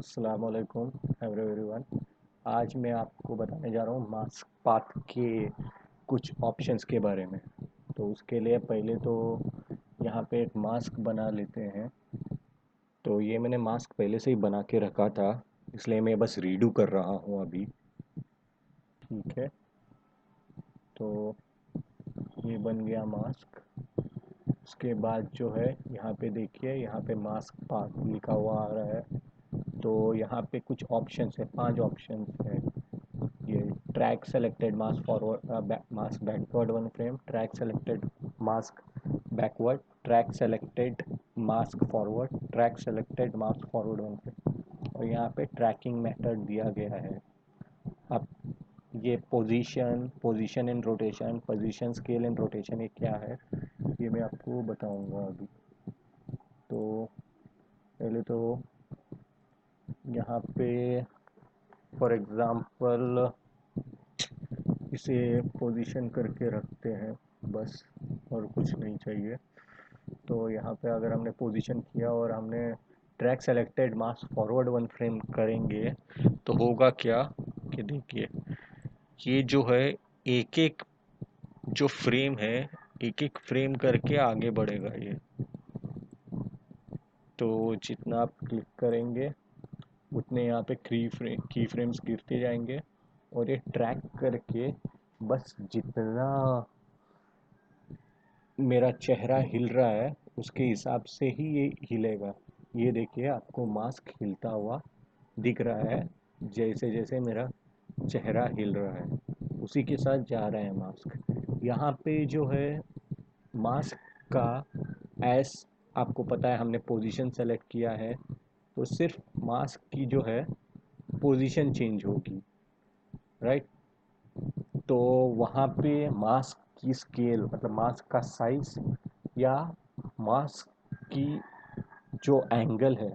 अस्सलाम वालेकुम एवरीवन। आज मैं आपको बताने जा रहा हूँ मास्क पाथ के कुछ ऑप्शंस के बारे में। तो उसके लिए पहले तो यहाँ पे एक मास्क बना लेते हैं। तो ये मैंने मास्क पहले से ही बना के रखा था, इसलिए मैं बस रीडू कर रहा हूँ अभी। ठीक है, तो ये बन गया मास्क। उसके बाद जो है यहाँ पे देखिए, यहाँ पे मास्क पाथ लिखा हुआ आ रहा है। तो यहाँ पे कुछ ऑप्शंस है, 5 ऑप्शंस है। ये track selected mask forward, mask backward one frame, track selected mask backward, track selected mask forward, track selected mask forward one frame. और यहाँ पे ट्रैकिंग मेथड दिया गया है। अब ये position in rotation, position scale in rotation, ये क्या है ये मैं आपको बताऊंगा अभी। तो पहले तो यहाँ पे फॉर एग्ज़ाम्पल इसे पोजीशन करके रखते हैं बस, और कुछ नहीं चाहिए। तो यहाँ पे अगर हमने पोजीशन किया और हमने track selected mask forward one frame करेंगे तो होगा क्या कि देखिए, ये जो है एक एक जो फ्रेम है, एक एक फ्रेम करके आगे बढ़ेगा ये। तो जितना आप क्लिक करेंगे उतने यहाँ पे की फ्रेम्स गिरते जाएंगे, और ये ट्रैक करके बस जितना मेरा चेहरा हिल रहा है उसके हिसाब से ही ये हिलेगा। ये देखिए, आपको मास्क हिलता हुआ दिख रहा है, जैसे जैसे मेरा चेहरा हिल रहा है उसी के साथ जा रहा है मास्क। यहाँ पे जो है मास्क का एस, आपको पता है हमने पोजीशन सेलेक्ट किया है, तो सिर्फ मास्क की जो है पोजीशन चेंज होगी, राइट। तो वहाँ पे मास्क की स्केल, मतलब मास्क का साइज या मास्क की जो एंगल है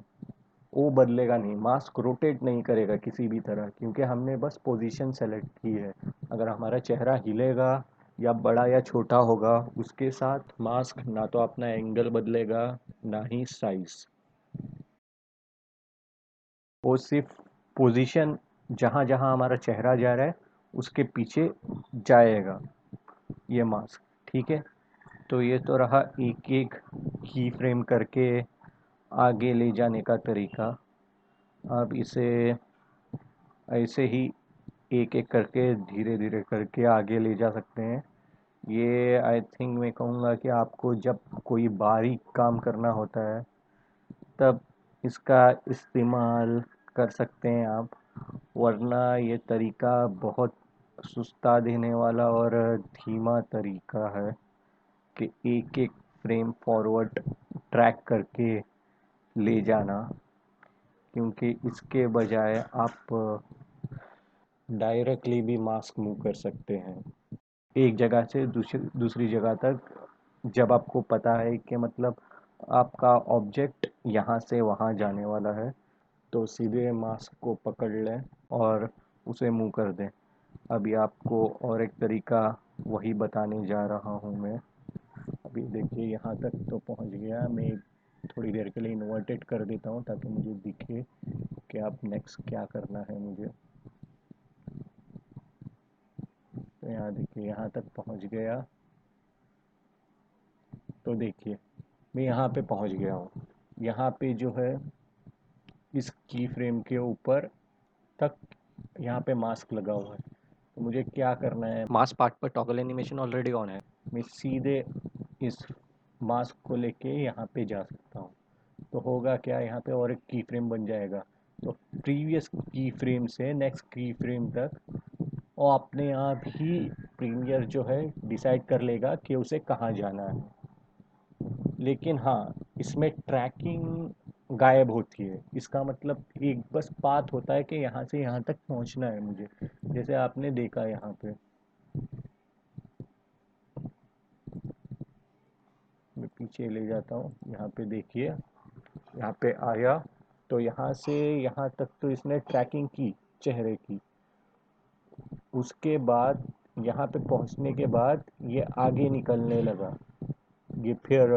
वो बदलेगा नहीं। मास्क रोटेट नहीं करेगा किसी भी तरह, क्योंकि हमने बस पोजीशन सेलेक्ट की है। अगर हमारा चेहरा हिलेगा या बड़ा या छोटा होगा, उसके साथ मास्क ना तो अपना एंगल बदलेगा ना ही साइज। वो सिर्फ पोजीशन जहाँ जहाँ हमारा चेहरा जा रहा है उसके पीछे जाएगा ये मास्क। ठीक है, तो ये तो रहा एक एक की फ्रेम करके आगे ले जाने का तरीका। अब इसे ऐसे ही एक एक करके धीरे धीरे करके आगे ले जा सकते हैं। ये आई थिंक मैं कहूँगा कि आपको जब कोई बारीक काम करना होता है तब इसका इस्तेमाल कर सकते हैं आप, वरना ये तरीका बहुत सुस्ता देने वाला और धीमा तरीका है कि एक एक फ्रेम फॉरवर्ड ट्रैक करके ले जाना। क्योंकि इसके बजाय आप डायरेक्टली भी मास्क मूव कर सकते हैं एक जगह से दूसरी दूसरी जगह तक। जब आपको पता है कि मतलब आपका ऑब्जेक्ट यहाँ से वहाँ जाने वाला है, तो सीधे मास्क को पकड़ लें और उसे मूव कर दें। अभी आपको और एक तरीका वही बताने जा रहा हूँ मैं। अभी देखिए, यहाँ तक तो पहुँच गया मैं। थोड़ी देर के लिए इन्वर्टेड कर देता हूँ ताकि मुझे दिखे कि आप नेक्स्ट क्या करना है मुझे। तो यहाँ देखिए, यहाँ तक पहुँच गया। तो देखिए, मैं यहाँ पे पहुँच गया हूँ। यहाँ पे जो है इस की फ्रेम के ऊपर तक यहाँ पे मास्क लगा हुआ है। तो मुझे क्या करना है, मास्क पार्ट पर टॉगल एनिमेशन ऑलरेडी ऑन है, मैं सीधे इस मास्क को लेके यहाँ पे जा सकता हूँ। तो होगा क्या, यहाँ पे और एक की फ्रेम बन जाएगा। तो प्रीवियस की फ्रेम से नेक्स्ट की फ्रेम तक और अपने आप ही प्रीमियर जो है डिसाइड कर लेगा कि उसे कहाँ जाना है। लेकिन हाँ, इसमें ट्रैकिंग गायब होती है। इसका मतलब एक बस पाथ होता है कि यहाँ से यहाँ तक पहुँचना है मुझे, जैसे आपने देखा यहाँ पे। मैं पीछे ले जाता हूँ, यहाँ पे देखिए, यहाँ पे आया तो यहाँ से यहाँ तक तो इसने ट्रैकिंग की चेहरे की। उसके बाद यहाँ पे पहुँचने के बाद ये आगे निकलने लगा। ये फिर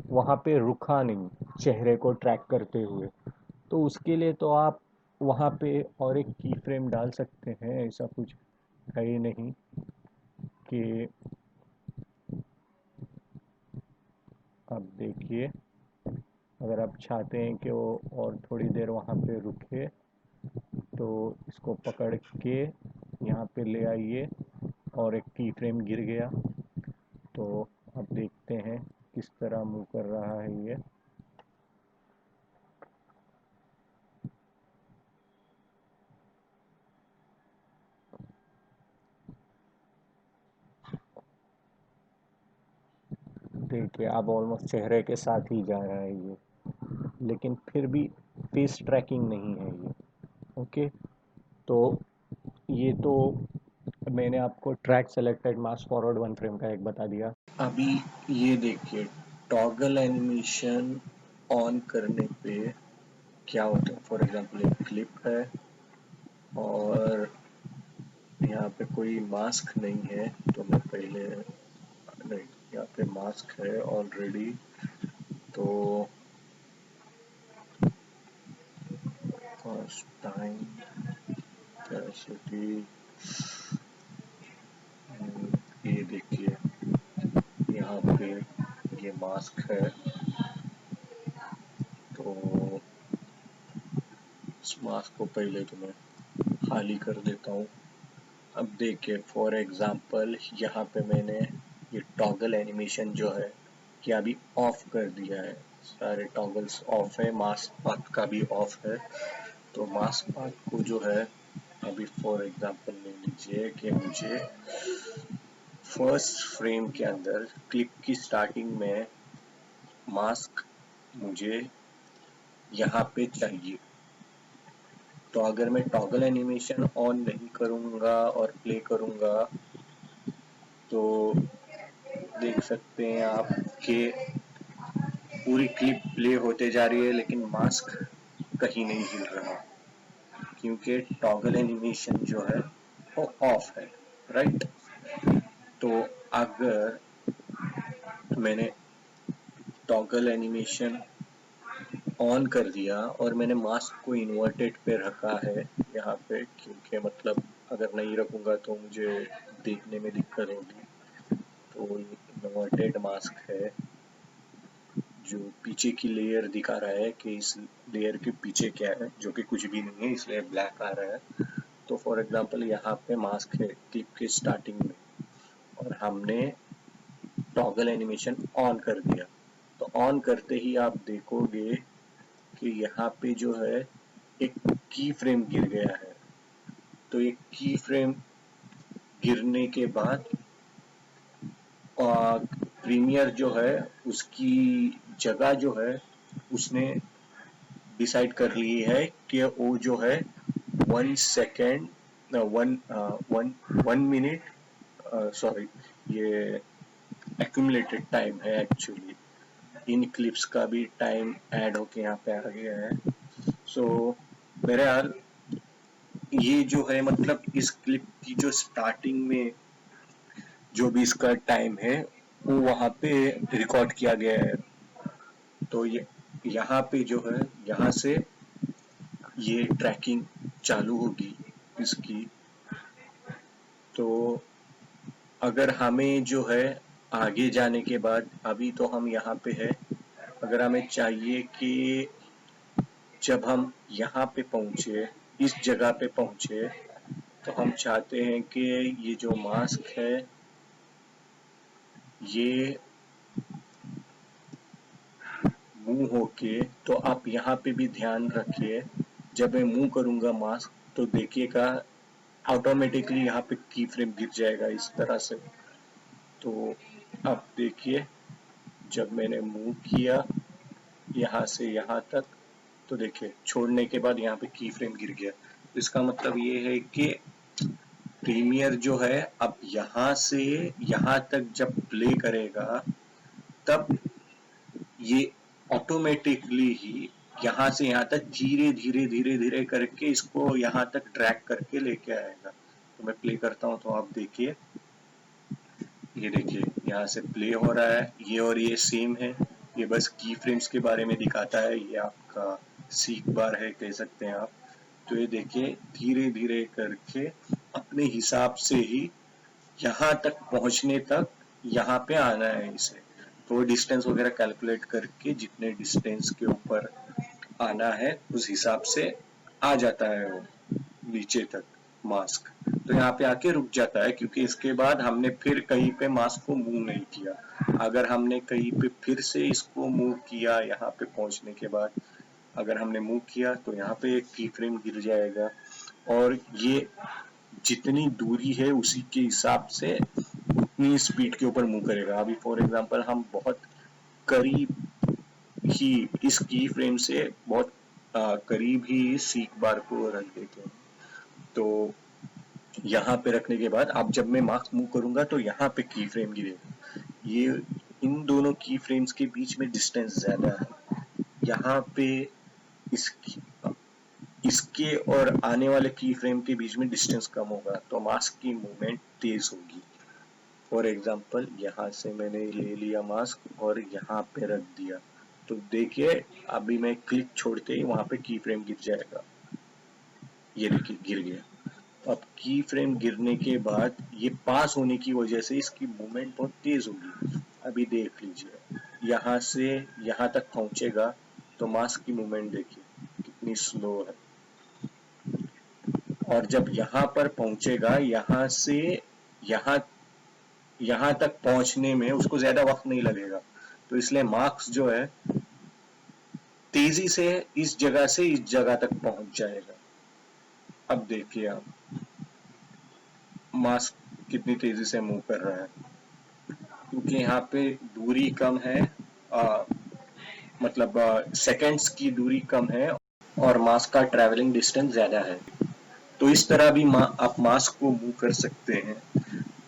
वहाँ पे रुका नहीं चेहरे को ट्रैक करते हुए। तो उसके लिए तो आप वहाँ पे और एक की फ्रेम डाल सकते हैं, ऐसा कुछ है ही नहीं कि आप देखिए, अगर आप चाहते हैं कि वो और थोड़ी देर वहाँ पे रुके तो इसको पकड़ के यहाँ पे ले आइए और एक की फ्रेम गिर गया। तो अब देखते हैं किस तरह मूव कर रहा है ये। देखिए अब ऑलमोस्ट चेहरे के साथ ही जा रहा है ये, लेकिन फिर भी फेस ट्रैकिंग नहीं है ये। ओके, तो ये तो मैंने आपको track selected mask forward one frame का एक बता दिया। अभी ये देखिए, टॉगल एनिमेशन ऑन करने पे क्या होता है। फॉर एग्जांपल एक क्लिप है और यहाँ पे कोई मास्क नहीं है, तो मैं पहले नहीं, यहाँ पे मास्क है ऑलरेडी। तो फर्स्ट टाइम कैपेसिटी, ये देखिए यहाँ पे ये मास्क है, तो इस मास्क को पहले तो मैं खाली कर देता हूँ। अब देखिए फॉर एग्जांपल यहाँ पे मैंने ये टॉगल एनिमेशन जो है कि अभी ऑफ कर दिया है, सारे टॉगल्स ऑफ है, मास्क पाथ का भी ऑफ है। तो मास्क पाथ को जो है अभी फॉर एग्जांपल ले लीजिए कि मुझे फर्स्ट फ्रेम के अंदर क्लिप की स्टार्टिंग में मास्क मुझे यहाँ पे चाहिए। तो अगर मैं टॉगल एनिमेशन ऑन नहीं करूँगा और प्ले करूँगा तो देख सकते हैं आप कि पूरी क्लिप प्ले होते जा रही है लेकिन मास्क कहीं नहीं हिल रहा, क्योंकि टॉगल एनिमेशन जो है वो ऑफ है, राइट। तो अगर मैंने टॉगल एनिमेशन ऑन कर दिया और मैंने मास्क को इन्वर्टेड पे रखा है यहाँ पे, क्योंकि मतलब अगर नहीं रखूँगा तो मुझे देखने में दिक्कत होगी। तो इन्वर्टेड मास्क है जो पीछे की लेयर दिखा रहा है कि इस लेयर के पीछे क्या है, जो कि कुछ भी नहीं है, इसलिए ब्लैक आ रहा है। तो फॉर एग्जांपल यहाँ पे मास्क है क्लिप के स्टार्टिंग में और हमने टॉगल एनिमेशन ऑन कर दिया। तो ऑन करते ही आप देखोगे कि यहाँ पे जो है एक की फ्रेम गिर गया है। तो एक की फ्रेम गिरने के बाद प्रीमियर जो है उसकी जगह जो है उसने डिसाइड कर ली है कि वो जो है 1 सेकेंड, वन मिनट, सॉरी, ये एक्यूमुलेटेड टाइम है एक्चुअली। इन क्लिप्स का भी टाइम ऐड होके यहाँ पे आ गया है। सो बहरहाल ये जो है मतलब इस क्लिप की जो स्टार्टिंग में जो भी इसका टाइम है वो वहाँ पे रिकॉर्ड किया गया है। तो ये यहाँ पे जो है यहाँ से ये ट्रैकिंग चालू होगी इसकी। तो अगर हमें जो है आगे जाने के बाद, अभी तो हम यहाँ पे है, अगर हमें चाहिए कि जब हम यहाँ पे पहुँचे, इस जगह पे पहुँचे, तो हम चाहते हैं कि ये जो मास्क है ये मूव होके, तो आप यहाँ पे भी ध्यान रखिए, जब मैं मूव करूँगा मास्क तो देखिएगा ऑटोमेटिकली यहाँ पे की फ्रेम गिर जाएगा इस तरह से। तो अब देखिए जब मैंने मूव किया यहाँ से यहाँ तक, तो देखिए छोड़ने के बाद यहाँ पे की फ्रेम गिर गया। इसका मतलब ये है कि प्रीमियर जो है अब यहाँ से यहाँ तक जब प्ले करेगा तब ये ऑटोमेटिकली ही यहाँ से यहाँ तक धीरे धीरे धीरे धीरे करके इसको यहाँ तक ड्रैग करके लेके आएगा। तो मैं प्ले करता हूँ तो आप देखिए, ये देखिए यहाँ से प्ले हो रहा है, ये और ये सेम है। ये बस की फ्रेम्स के बारे में दिखाता है, ये आपका सीख बार है कह सकते हैं आप। तो ये देखिए धीरे धीरे करके अपने हिसाब से ही यहाँ तक पहुंचने तक यहाँ पे आना है इसे। तो डिस्टेंस वगैरह कैलकुलेट करके जितने डिस्टेंस के ऊपर आना है उस हिसाब से आ जाता है वो नीचे तक मास्क। तो यहाँ पे आके रुक जाता है क्योंकि इसके बाद हमने फिर कहीं पे मास्क को मूव नहीं किया। अगर हमने कहीं पे फिर से इसको मूव किया यहाँ पे पहुंचने के बाद, अगर हमने मूव किया तो यहाँ पे एक की फ्रेम गिर जाएगा और ये जितनी दूरी है उसी के हिसाब से उतनी स्पीड के ऊपर मूव करेगा। अभी फॉर एग्जांपल हम बहुत करीब ही इस की फ्रेम से बहुत करीब ही सीक बार को रख देते हैं। तो यहाँ पे रखने के बाद अब जब मैं मास्क मूव करूंगा तो यहाँ पे की फ्रेम गिरेगा। ये इन दोनों की फ्रेम्स के बीच में डिस्टेंस ज्यादा है। यहाँ पे इसकी इसके और आने वाले की फ्रेम के बीच में डिस्टेंस कम होगा तो मास्क की मूवमेंट तेज होगी। फॉर एग्जांपल यहाँ से मैंने ले लिया मास्क और यहाँ पे रख दिया, तो देखिए अभी मैं क्लिक छोड़ते ही वहां पे की फ्रेम गिर जाएगा। ये देखिए गिर गया। अब की फ्रेम गिरने के बाद ये पास होने की वजह से इसकी मूवमेंट बहुत तेज होगी। अभी देख लीजिए यहाँ से यहाँ तक पहुंचेगा तो मास्क की मूवमेंट देखिए कितनी स्लो है। और जब यहाँ पर पहुंचेगा यहाँ से यहाँ यहाँ तक पहुंचने में उसको ज्यादा वक्त नहीं लगेगा। तो इसलिए मार्क्स जो है तेजी से इस जगह से इस जगह तक पहुंच जाएगा। अब देखिए आप मास्क कितनी तेजी से मूव कर रहा है क्योंकि यहाँ पे दूरी कम है, आ, मतलब सेकंड्स की दूरी कम है और मास्क का ट्रैवलिंग डिस्टेंस ज्यादा है। तो इस तरह भी आप मास्क को मूव कर सकते हैं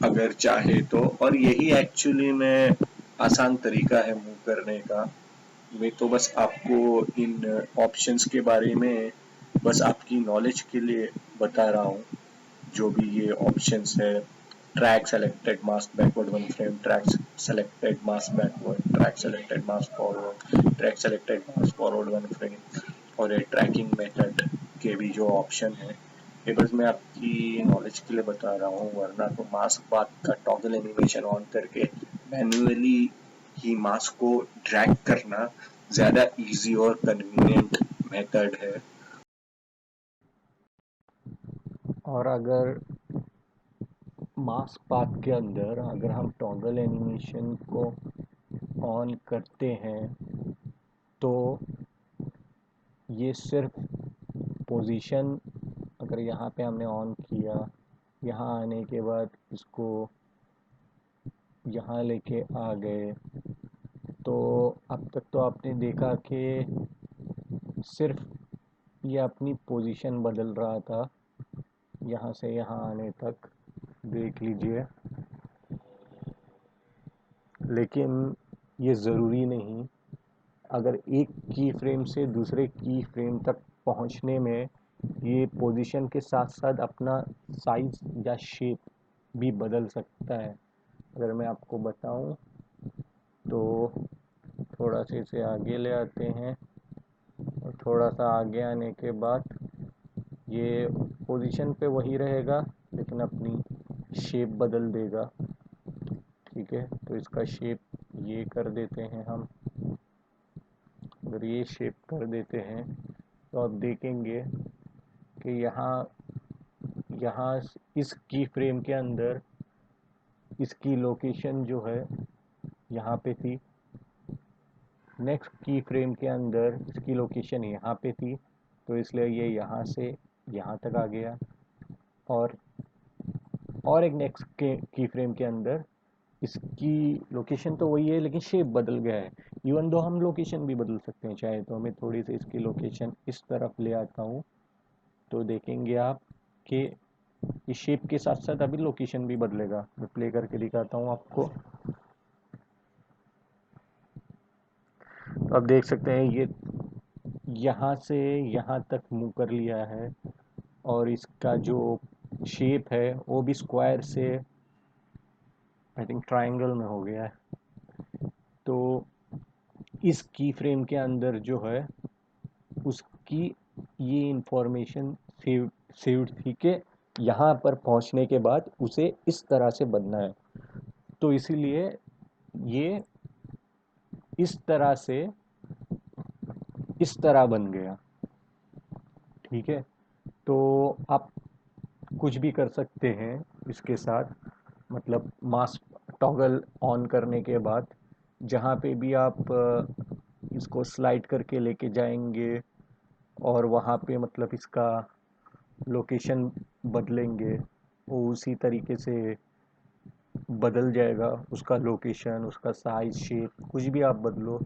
अगर चाहे तो। और यही एक्चुअली में आसान तरीका है मूव करने का। मैं तो बस आपको इन ऑप्शंस के बारे में बस आपकी नॉलेज के लिए बता रहा हूँ। जो भी ये ऑप्शंस है, track selected mask backward one frame, track selected mask backward, track selected mask forward, track selected mask forward one frame और ये ट्रैकिंग मेथड के भी जो ऑप्शन है, ये बस मैं आपकी नॉलेज के लिए बता रहा हूँ। वरना तो मास्क बात का टॉगल एनिमेशन ऑन करके मैन्युअली ही मास्क को ड्रैग करना ज्यादा इजी और कन्वीनियंट मेथड है। और अगर मास्क पाथ के अंदर अगर हम टॉगल एनिमेशन को ऑन करते हैं तो ये सिर्फ पोजीशन, अगर यहाँ पे हमने ऑन किया, यहाँ आने के बाद इसको यहाँ लेके आ गए, तो अब तक तो आपने देखा कि सिर्फ ये अपनी पोजीशन बदल रहा था यहाँ से यहाँ आने तक, देख लीजिए। लेकिन ये ज़रूरी नहीं। अगर एक की फ्रेम से दूसरे की फ्रेम तक पहुंचने में ये पोजीशन के साथ साथ अपना साइज या शेप भी बदल सकता है। अगर मैं आपको बताऊं तो थोड़ा सा इसे आगे ले आते हैं और थोड़ा सा आगे आने के बाद ये पोजीशन पे वही रहेगा लेकिन अपनी शेप बदल देगा। ठीक है, तो इसका शेप ये कर देते हैं हम। अगर ये शेप कर देते हैं तो आप देखेंगे कि यहाँ यहाँ इस की फ्रेम के अंदर इसकी लोकेशन जो है यहाँ पे थी, नेक्स्ट की फ्रेम के अंदर इसकी लोकेशन यहाँ पे थी, तो इसलिए ये यहाँ से यहाँ तक आ गया। और एक नेक्स्ट के की फ्रेम के अंदर इसकी लोकेशन तो वही है लेकिन शेप बदल गया है। इवन दो हम लोकेशन भी बदल सकते हैं चाहे तो। मैं थोड़ी सी इसकी लोकेशन इस तरफ ले आता हूँ तो देखेंगे आप कि इस शेप के साथ साथ अभी लोकेशन भी बदलेगा। मैं प्ले करके दिखाता हूँ आपको। तो आप देख सकते हैं ये यहाँ से यहाँ तक मूव कर लिया है और इसका जो शेप है वो भी स्क्वायर से आई थिंक ट्रायंगल में हो गया है। तो इस की फ्रेम के अंदर जो है उस कि ये इंफॉर्मेशन सेव्ड थी कि यहाँ पर पहुँचने के बाद उसे इस तरह से बनना है। तो इसीलिए ये इस तरह से इस तरह बन गया। ठीक है, तो आप कुछ भी कर सकते हैं इसके साथ। मतलब मास्क टॉगल ऑन करने के बाद जहाँ पे भी आप इसको स्लाइड करके लेके जाएंगे और वहाँ पे मतलब इसका लोकेशन बदलेंगे, वो उसी तरीके से बदल जाएगा। उसका लोकेशन, उसका साइज, शेप कुछ भी आप बदलो,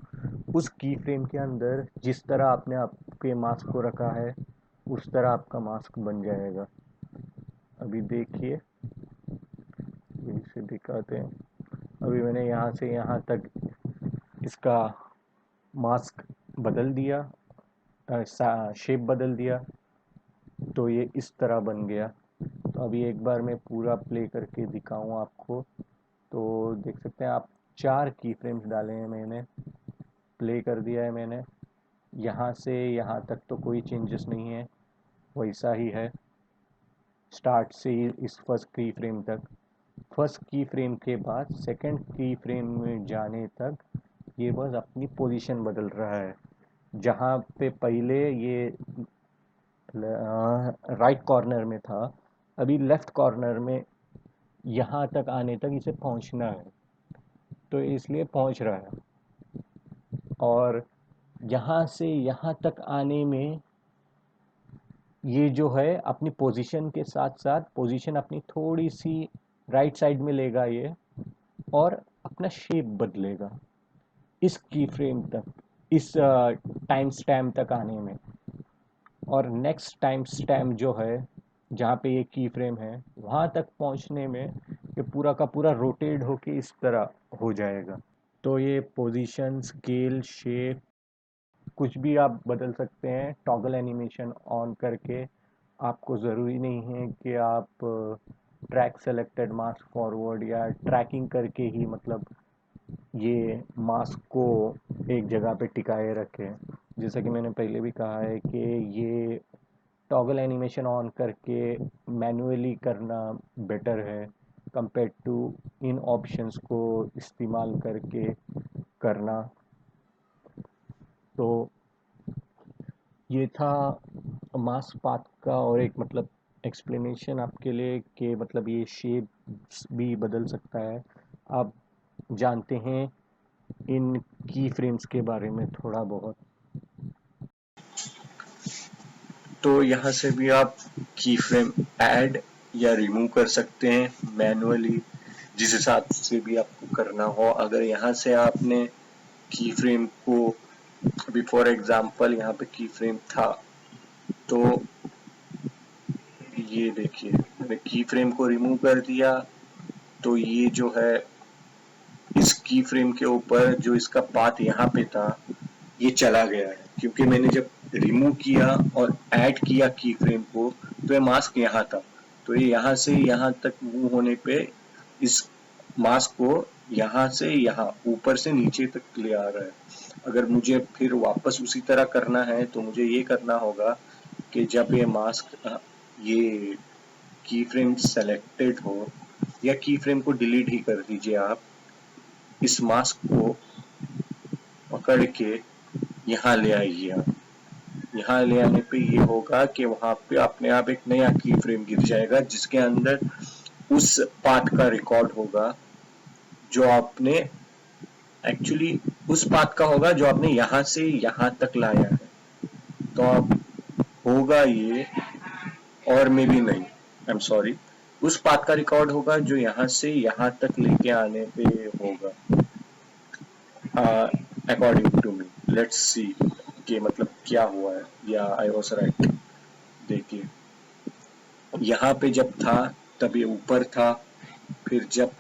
उस की फ्रेम के अंदर जिस तरह आपने आपके मास्क को रखा है उस तरह आपका मास्क बन जाएगा। अभी देखिए, यही से दिखाते हैं। अभी मैंने यहाँ से यहाँ तक इसका मास्क बदल दिया, शेप बदल दिया, तो ये इस तरह बन गया। तो अभी एक बार मैं पूरा प्ले करके दिखाऊं आपको, तो देख सकते हैं आप 4 की फ्रेम्स डाले हैं मैंने, प्ले कर दिया है मैंने। यहाँ से यहाँ तक तो कोई चेंजेस नहीं है, वैसा ही है स्टार्ट से इस फर्स्ट की फ्रेम तक। फर्स्ट की फ्रेम के बाद सेकंड की फ्रेम में जाने तक ये बस अपनी पोजीशन बदल रहा है। जहाँ पे पहले ये राइट कॉर्नर में था, अभी लेफ्ट कॉर्नर में यहाँ तक आने तक इसे पहुँचना है, तो इसलिए पहुँच रहा है। और यहाँ से यहाँ तक आने में ये जो है अपनी पोजीशन के साथ साथ पोजीशन अपनी थोड़ी सी राइट साइड में लेगा ये, और अपना शेप बदलेगा इस की फ्रेम तक, इस टाइम स्टैम्प तक आने में। और नेक्स्ट टाइम स्टैम्प जो है जहाँ पे ये की फ्रेम है वहाँ तक पहुँचने में ये पूरा का पूरा रोटेट होके इस तरह हो जाएगा। तो ये पोजीशन, स्केल, शेप कुछ भी आप बदल सकते हैं टॉगल एनिमेशन ऑन करके। आपको ज़रूरी नहीं है कि आप ट्रैक सेलेक्टेड मास्क फॉरवर्ड या ट्रैकिंग करके ही मतलब ये मास्क को एक जगह पे टिकाए रखें। जैसा कि मैंने पहले भी कहा है कि ये टॉगल एनिमेशन ऑन करके मैन्युअली करना बेटर है कंपेयर टू इन ऑप्शंस को इस्तेमाल करके करना। तो ये था मास पाथ का, और एक मतलब एक्सप्लेनेशन आपके लिए कि मतलब ये शेप भी बदल सकता है। आप जानते हैं इन की फ्रेम्स के बारे में थोड़ा बहुत। तो यहाँ से भी आप की फ्रेम ऐड या रिमूव कर सकते हैं मैनुअली, जिस हिसाब से भी आपको करना हो। अगर यहाँ से आपने की फ्रेम को, अभी फॉर एग्जांपल यहाँ पे की फ्रेम था, तो ये देखिए मैंने की फ्रेम को रिमूव कर दिया, तो ये जो है इस की फ्रेम के ऊपर जो इसका पाथ यहाँ पे था ये चला गया है, क्योंकि मैंने जब रिमूव किया और ऐड किया की फ्रेम को तो ये मास्क यहाँ था। तो ये यहाँ से यहाँ तक मूव होने पे इस मास्क को यहाँ से यहाँ ऊपर से नीचे तक ले आ रहा है। अगर मुझे फिर वापस उसी तरह करना है तो मुझे ये करना होगा कि जब ये मास्क ये की फ्रेम सेलेक्टेड हो, या की फ्रेम को डिलीट ही कर दीजिए आप, इस मास्क को पकड़ के यहाँ ले आइए आप। यहाँ ले आने पे ये होगा कि वहाँ पे अपने आप एक नया की फ्रेम गिर जाएगा जिसके अंदर उस पाथ का रिकॉर्ड होगा जो आपने एक्चुअली उस पाथ का होगा जो आपने यहाँ से यहाँ तक लाया है। तो आप होगा ये, और मे भी नहीं, आई एम सॉरी, उस पाथ का रिकॉर्ड होगा जो यहाँ से यहाँ तक लेके आने पे होगा। According to me, let's see कि मतलब क्या हुआ है, या आई वॉज राइट। देखिए यहाँ पे जब था तब ये ऊपर था, फिर जब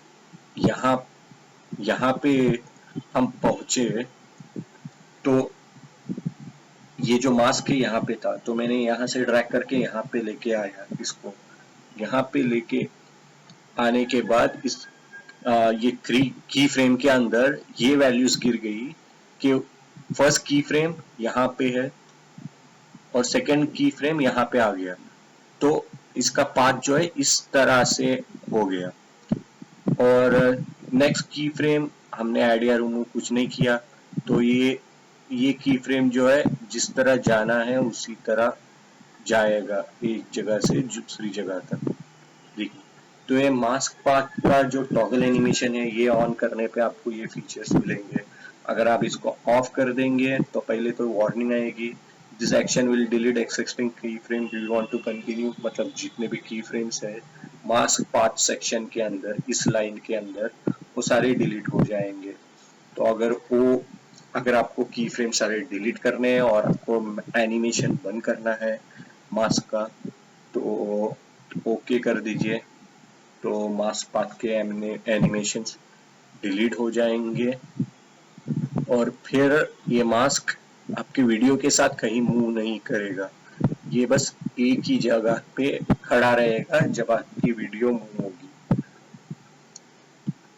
यहाँ यहाँ पे हम पहुंचे तो ये जो मास्क है यहाँ पे था, तो मैंने यहाँ से ड्रैग करके यहाँ पे लेके आया इसको। यहाँ पे लेके आने के बाद इस ये की फ्रेम के अंदर ये वैल्यूज गिर गई कि फर्स्ट की फ्रेम यहाँ पे है, और सेकंड की फ्रेम यहाँ पे आ गया, तो इसका पाथ जो है इस तरह से हो गया। और नेक्स्ट की फ्रेम हमने ऐड या रिमूव कुछ नहीं किया, तो ये की फ्रेम जो है जिस तरह जाना है उसी तरह जाएगा, एक जगह से दूसरी जगह तक। देखिए, तो ये मास्क पाथ का जो टॉगल एनिमेशन है, ये ऑन करने पे आपको ये फीचर्स मिलेंगे। अगर आप इसको ऑफ कर देंगे तो पहले तो वार्निंग आएगी, this action will delete existing key frame, do you want to continue, मतलब जितने भी की फ्रेम्स है मास्क पाथ सेक्शन के अंदर, इस लाइन के अंदर, वो सारे डिलीट हो जाएंगे। तो अगर आपको की फ्रेम सारे डिलीट करने हैं और आपको एनिमेशन बंद करना है मास्क का, तो ओके कर दीजिए। तो मास्क पाथ के एनिमेशंस डिलीट हो जाएंगे और फिर ये मास्क आपके वीडियो के साथ कहीं मूव नहीं करेगा, ये बस एक ही जगह पे खड़ा रहेगा जब आपकी वीडियो मूव होगी।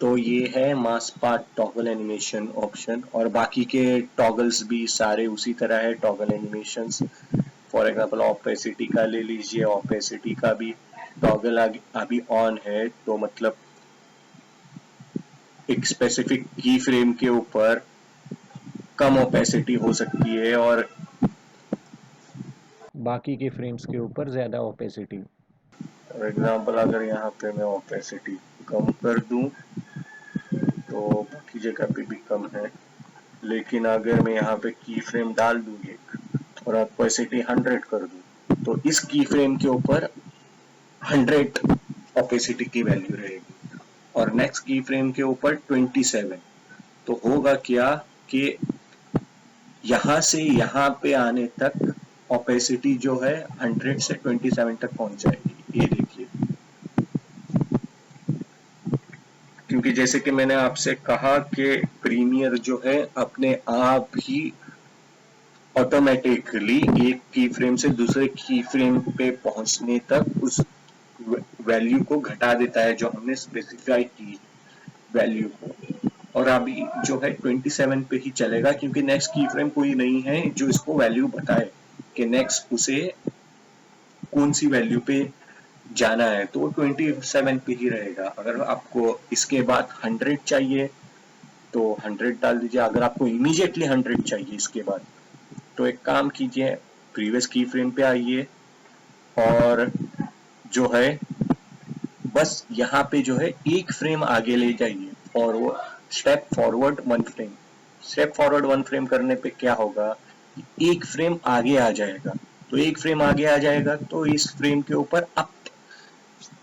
तो ये है mask path toggle animation option, और बाकी के टॉगल्स भी सारे उसी तरह है toggle animations. For example opacity का ले लीजिए, ऑपेसिटी का भी टॉगल अभी ऑन है, तो मतलब एक स्पेसिफिक की फ्रेम के ऊपर कम ओपेसिटी हो सकती है और बाकी के फ्रेम्स के ऊपर ज़्यादा ओपेसिटी। फॉर एग्जांपल अगर यहाँ पे मैं ओपेसिटी कम कर दूं तो बाकी जगह पे भी कम है, लेकिन अगर मैं यहाँ पे की फ्रेम डाल दूं एक और ओपेसिटी 100 कर दूं, तो इस की फ्रेम के ऊपर 100 ओपेसिटी की वैल्यू रहेगी और नेक्स्ट की फ्रेम के ऊपर 27। तो होगा क्या कि यहाँ से यहाँ पे आने तक ओपेसिटी जो है 100 से 27 तक पहुंच जाएगी। ये देखिए, क्योंकि जैसे कि मैंने आपसे कहा कि प्रीमियर जो है अपने आप ही ऑटोमेटिकली एक की फ्रेम से दूसरे की फ्रेम पे पहुंचने तक उस वैल्यू को घटा देता है जो हमने स्पेसिफाई की वैल्यू को, और अभी जो है 27 पे ही चलेगा क्योंकि नेक्स्ट की फ्रेम कोई नहीं है जो इसको वैल्यू बताए कि नेक्स्ट उसे कौन सी वैल्यू पे जाना है, तो 27 पे ही रहेगा। अगर आपको इसके बाद 100 चाहिए तो 100 डाल दीजिए, अगर आपको इमीडिएटली 100 चाहिए इसके बाद तो एक काम कीजिए, प्रीवियस की फ्रेम पे आइए और जो है बस यहाँ पे जो है एक फ्रेम आगे ले जाइए, forward step forward 1 frame. Step forward 1 frame करने पे क्या होगा, एक फ्रेम आगे आ जाएगा, तो एक फ्रेम आगे आ जाएगा तो इस फ्रेम के ऊपर आप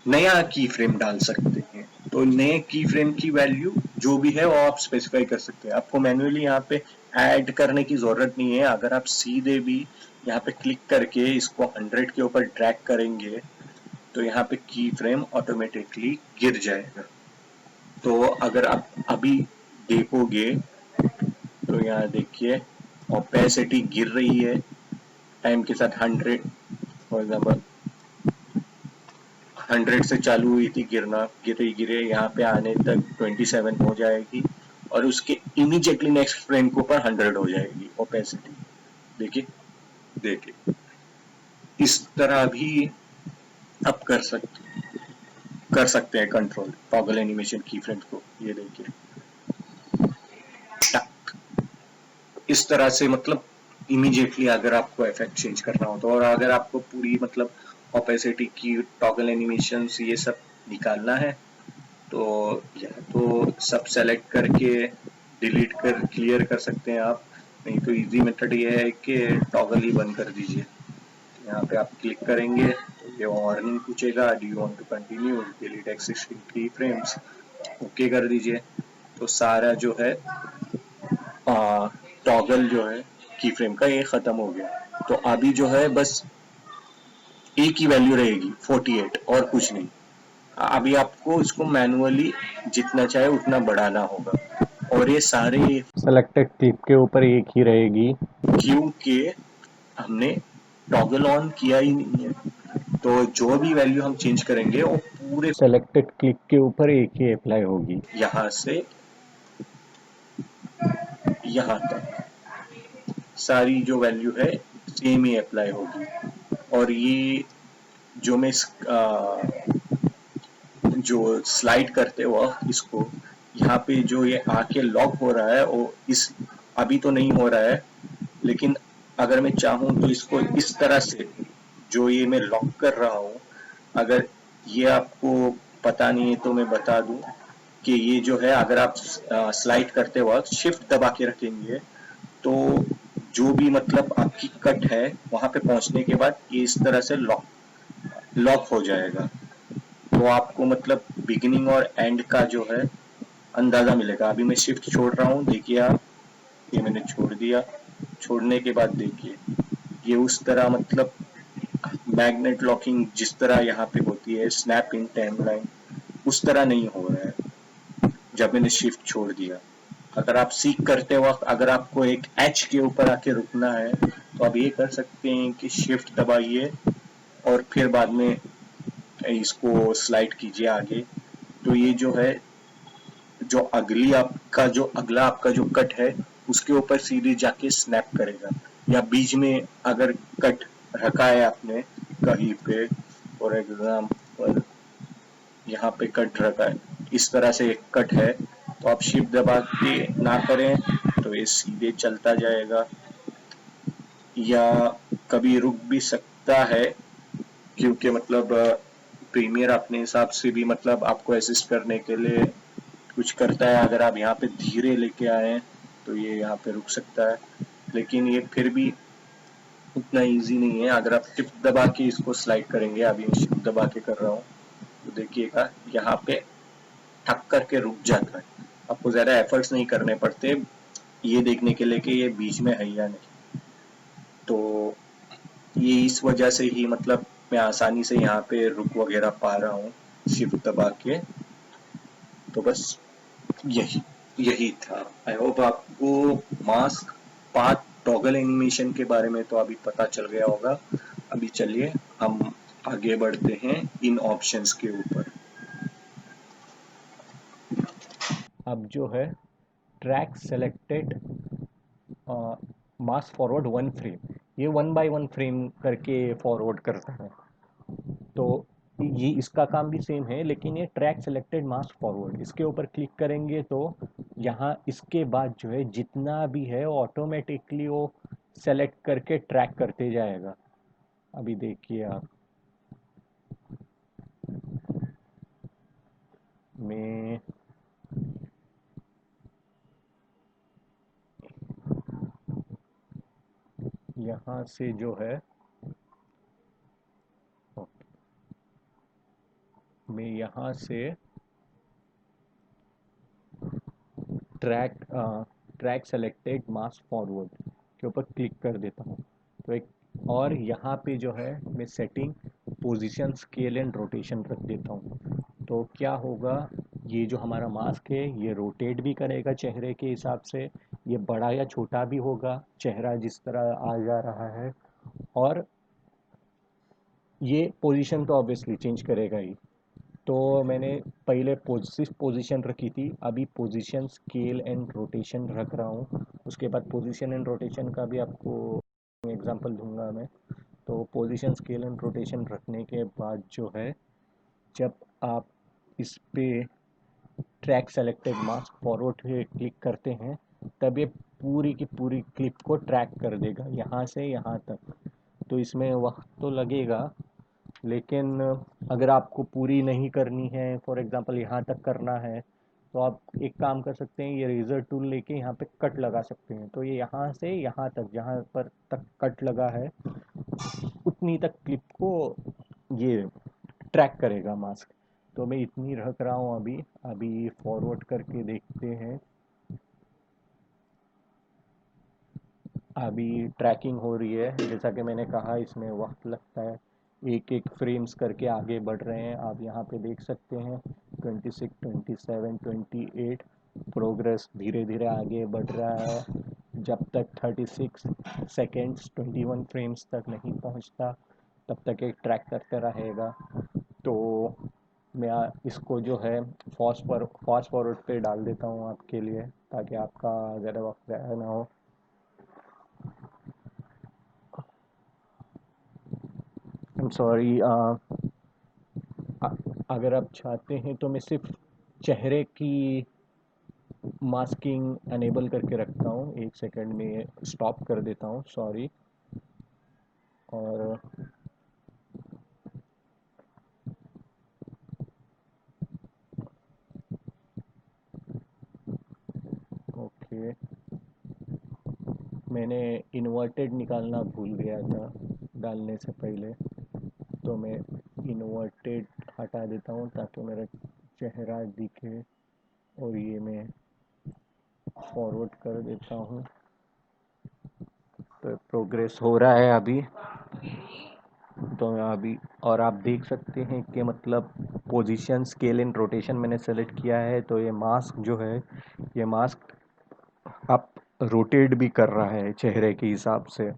नया की फ्रेम डाल सकते हैं। तो नए की फ्रेम की वैल्यू जो भी है वो आप स्पेसिफाई कर सकते हैं, आपको मैन्युअली यहाँ पे ऐड करने की जरूरत नहीं है। अगर आप सीधे भी यहाँ पे क्लिक करके इसको 100 के ऊपर ड्रैग करेंगे तो यहाँ पे की फ्रेम ऑटोमेटिकली गिर जाएगा। तो अगर आप अभी देखोगे तो यहाँ देखिए ओपेसिटी गिर रही है टाइम के साथ 100, फॉर एग्जाम्पल 100 से चालू हुई थी गिरना, गिरे गिरे यहाँ पे आने तक 27 हो जाएगी और उसके इमीडिएटली नेक्स्ट फ्रेम के ऊपर 100 हो जाएगी ओपेसिटी। देखिए देखिए, इस तरह भी आप कर सकते हैं कंट्रोल टॉगल एनिमेशन की फ्रेम्स को। ये देखिए इस तरह से, मतलब इमीडिएटली अगर आपको इफेक्ट चेंज करना हो तो, और अगर आपको पूरी मतलब ओपेसिटी की टॉगल एनिमेशंस ये सब निकालना है तो या तो सब सेलेक्ट करके डिलीट कर क्लियर कर सकते हैं आप, नहीं तो इजी मेथड ये है कि टॉगल ही बंद कर दीजिए। यहाँ पे आप क्लिक करेंगे तो ये वार्निंग पूछेगा, do you want to continue, delete existing key frames, okay कर दीजिए। तो सारा जो है टॉगल जो है की फ्रेम का ये खत्म हो गया। तो अभी जो है बस एक ही वैल्यू रहेगी 48 और कुछ नहीं। अभी आपको इसको मैनुअली जितना चाहे उतना बढ़ाना होगा और ये सारे सेलेक्टेड क्लिप के ऊपर एक ही रहेगी क्योंकि हमने टॉगल ऑन किया ही नहीं है। तो जो भी वैल्यू हम चेंज करेंगे वो पूरे सेलेक्टेड क्लिक के ऊपर एक ही अप्लाई होगी, यहाँ से यहाँ तक। सारी जो वैल्यू है सेम ही अप्लाई होगी। और ये जो मैं जो स्लाइड करते वक्त इसको यहाँ पे जो ये आके लॉक हो रहा है वो इस अभी तो नहीं हो रहा है, लेकिन अगर मैं चाहूँ तो इसको इस तरह से जो ये मैं लॉक कर रहा हूँ, अगर ये आपको पता नहीं है तो मैं बता दूं कि ये जो है अगर आप स्लाइड करते वक्त शिफ्ट दबा के रखेंगे तो जो भी मतलब आपकी कट है वहां पे पहुंचने के बाद ये इस तरह से लॉक लॉक हो जाएगा। तो आपको मतलब बिगिनिंग और एंड का जो है अंदाजा मिलेगा। अभी मैं शिफ्ट छोड़ रहा हूँ, देखिए आप, ये मैंने छोड़ दिया। छोड़ने के बाद देखिए ये उस तरह मतलब मैग्नेट लॉकिंग जिस तरह यहाँ पे होती है स्नैप इन टाइमलाइन, उस तरह नहीं हो रहा है जब मैंने शिफ्ट छोड़ दिया। अगर आप सीख करते वक्त अगर आपको एक एच के ऊपर आके रुकना है तो आप ये कर सकते हैं कि शिफ्ट दबाइए और फिर बाद में इसको स्लाइड कीजिए आगे। तो ये जो है जो अगला आपका जो कट है उसके ऊपर सीधे जाके स्नैप करेगा। या बीच में अगर कट रखा है आपने कहीं पे, फॉर एग्जाम्पल यहाँ पे कट रखा है, इस तरह से एक कट है, तो आप शिफ्ट दबा के ना करें तो ये सीधे चलता जाएगा। या कभी रुक भी सकता है क्योंकि मतलब प्रीमियर अपने हिसाब से भी मतलब आपको असिस्ट करने के लिए कुछ करता है। अगर आप यहाँ पे धीरे लेके आए तो ये यहाँ पे रुक सकता है, लेकिन ये फिर भी उतना इजी नहीं है। अगर आप शिफ्ट दबा के इसको स्लाइड करेंगे, अभी मैं शिफ्ट दबा के कर रहा हूँ, तो देखिएगा यहाँ पे ठक करके रुक जाता है। आपको ज़्यादा एफर्ट्स नहीं करने पड़ते ये देखने के लिए कि ये बीच में है या नहीं। तो ये इस वजह से ही मतलब मैं आसानी से यहाँ पे रुक वगैरह पा रहा हूँ शिफ्ट दबा के। तो बस यही यही था। आई होप आपको मास्क पाथ टॉगल एनिमेशन के बारे में तो अभी पता चल गया होगा। अभी चलिए हम आगे बढ़ते हैं इन ऑप्शंस के ऊपर। अब जो है track selected mask forward one frame, ये 1 बाय 1 फ्रेम करके फॉरवर्ड करता है। तो ये इसका काम भी सेम है, लेकिन ये ट्रैक सेलेक्टेड मास फॉरवर्ड, इसके ऊपर क्लिक करेंगे तो यहाँ इसके बाद जो है जितना भी है ऑटोमेटिकली वो सेलेक्ट करके ट्रैक करते जाएगा। अभी देखिए आप, मैं यहाँ से जो है मैं यहाँ से track track selected mask forward के ऊपर क्लिक कर देता हूँ। तो एक और यहाँ पे जो है मैं setting position scale and rotation रख देता हूँ। तो क्या होगा, ये जो हमारा मास्क है ये रोटेट भी करेगा चेहरे के हिसाब से, ये बड़ा या छोटा भी होगा चेहरा जिस तरह आ जा रहा है। और ये पोजीशन तो ऑब्वियसली चेंज करेगा ही। तो मैंने पहले पोजीशन रखी थी, अभी पोजीशन स्केल एंड रोटेशन रख रहा हूँ। उसके बाद पोजीशन एंड रोटेशन का भी आपको एग्जांपल दूंगा मैं। तो पोजीशन स्केल एंड रोटेशन रखने के बाद जो है जब आप इस पे ट्रैक सेलेक्टेड मास्क फॉरवर्ड पे क्लिक करते हैं तब ये पूरी की पूरी क्लिप को ट्रैक कर देगा यहाँ से यहाँ तक। तो इसमें वक्त तो लगेगा, लेकिन अगर आपको पूरी नहीं करनी है, फॉर एग्जांपल यहाँ तक करना है, तो आप एक काम कर सकते हैं, ये रेजर टूल लेके यहाँ पे कट लगा सकते हैं। तो ये यहाँ से यहाँ तक जहाँ पर तक कट लगा है उतनी तक क्लिप को ये ट्रैक करेगा मास्क। तो मैं इतनी रख रहा हूँ अभी। अभी फॉरवर्ड करके देखते हैं। अभी ट्रैकिंग हो रही है, जैसा कि मैंने कहा इसमें वक्त लगता है, एक एक फ्रेम्स करके आगे बढ़ रहे हैं। आप यहाँ पे देख सकते हैं 26, 27, 28 प्रोग्रेस धीरे धीरे आगे बढ़ रहा है। जब तक 36 सेकेंड्स 21 फ्रेम्स तक नहीं पहुँचता तब तक एक ट्रैक करते रहेगा। तो मैं इसको जो है फास्ट फॉरवर्ड पे डाल देता हूँ आपके लिए, ताकि आपका ज़्यादा वक्त ज़ाया ना हो। सॉरी, अगर आप चाहते हैं तो मैं सिर्फ चेहरे की मास्किंग अनेबल करके रखता हूँ। एक सेकंड में स्टॉप कर देता हूँ, सॉरी। और ओके, मैंने इन्वर्टेड निकालना भूल गया था डालने से पहले, तो मैं इन्वर्टेड हटा देता हूँ ताकि मेरा चेहरा दिखे। और ये मैं फॉरवर्ड कर देता हूँ, तो प्रोग्रेस हो रहा है अभी। तो मैं अभी, और आप देख सकते हैं कि मतलब पोजीशन, स्केल एंड रोटेशन मैंने सेलेक्ट किया है, तो ये मास्क जो है, ये मास्क आप रोटेट भी कर रहा है चेहरे के हिसाब से।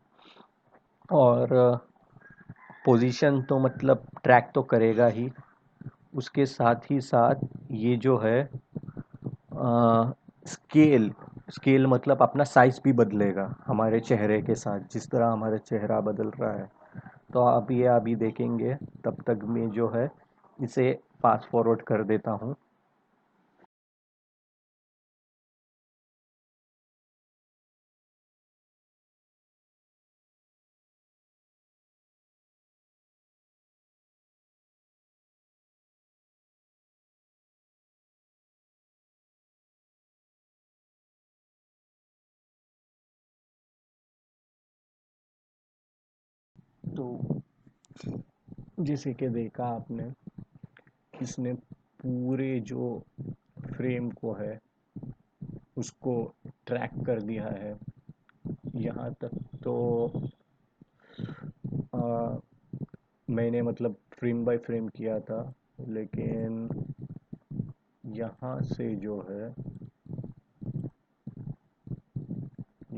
और पोजीशन तो मतलब ट्रैक तो करेगा ही, उसके साथ ही साथ ये जो है स्केल, स्केल मतलब अपना साइज भी बदलेगा हमारे चेहरे के साथ, जिस तरह हमारा चेहरा बदल रहा है। तो आप ये अभी देखेंगे, तब तक मैं जो है इसे फास्ट फॉरवर्ड कर देता हूँ। तो जैसे कि देखा आपने, इसने पूरे जो फ्रेम को है उसको ट्रैक कर दिया है। यहाँ तक तो आ, मैंने मतलब फ्रेम बाय फ्रेम किया था, लेकिन यहाँ से जो है,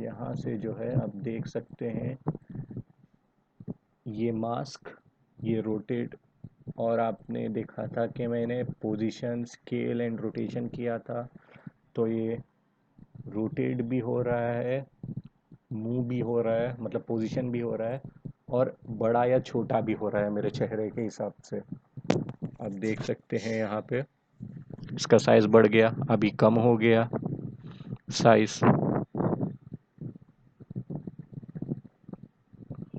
यहाँ से जो है आप देख सकते हैं ये मास्क, ये रोटेट। और आपने देखा था कि मैंने पोजीशन, स्केल एंड रोटेशन किया था, तो ये रोटेट भी हो रहा है, मूव भी हो रहा है, मतलब पोजीशन भी हो रहा है, और बड़ा या छोटा भी हो रहा है मेरे चेहरे के हिसाब से। आप देख सकते हैं यहाँ पे इसका साइज बढ़ गया, अभी कम हो गया साइज।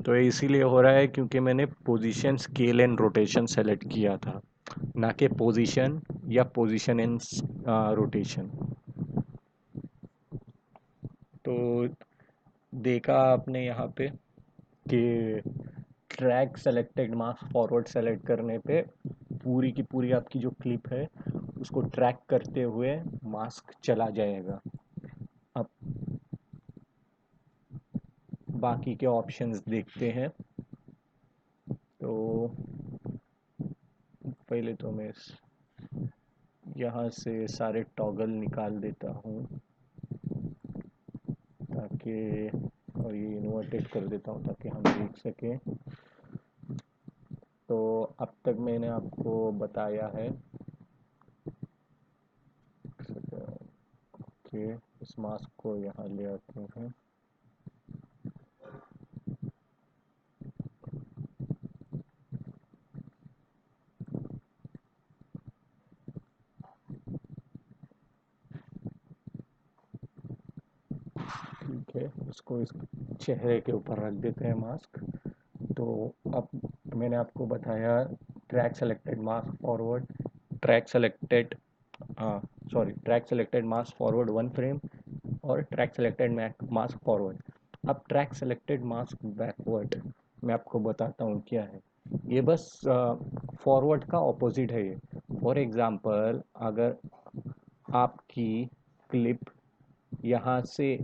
तो ये इसीलिए हो रहा है क्योंकि मैंने position, scale and rotation select किया था, ना कि पोजीशन या पोजीशन एंड रोटेशन। तो देखा आपने यहाँ पे कि track selected mask forward select करने पे पूरी की पूरी आपकी जो क्लिप है उसको ट्रैक करते हुए मास्क चला जाएगा। अब बाकी के ऑप्शंस देखते हैं। तो पहले तो मैं यहाँ से सारे टॉगल निकाल देता हूँ ताकि, और ये इन्वर्टेड कर देता हूँ ताकि हम देख सकें। तो अब तक मैंने आपको बताया है कि इस मास्क को यहाँ ले आते हैं। ठीक है, इसको इस चेहरे के ऊपर रख देते हैं मास्क। तो अब मैंने आपको बताया track selected mask forward, track selected, हाँ sorry, track selected mask forward one frame, और ट्रैक सेलेक्टेड मास्क फॉरवर्ड। अब ट्रैक सेलेक्टेड मास्क बैकवर्ड मैं आपको बताता हूँ क्या है। ये बस फॉरवर्ड का ऑपोजिट है ये। फॉर एग्जांपल, अगर आपकी क्लिप यहाँ से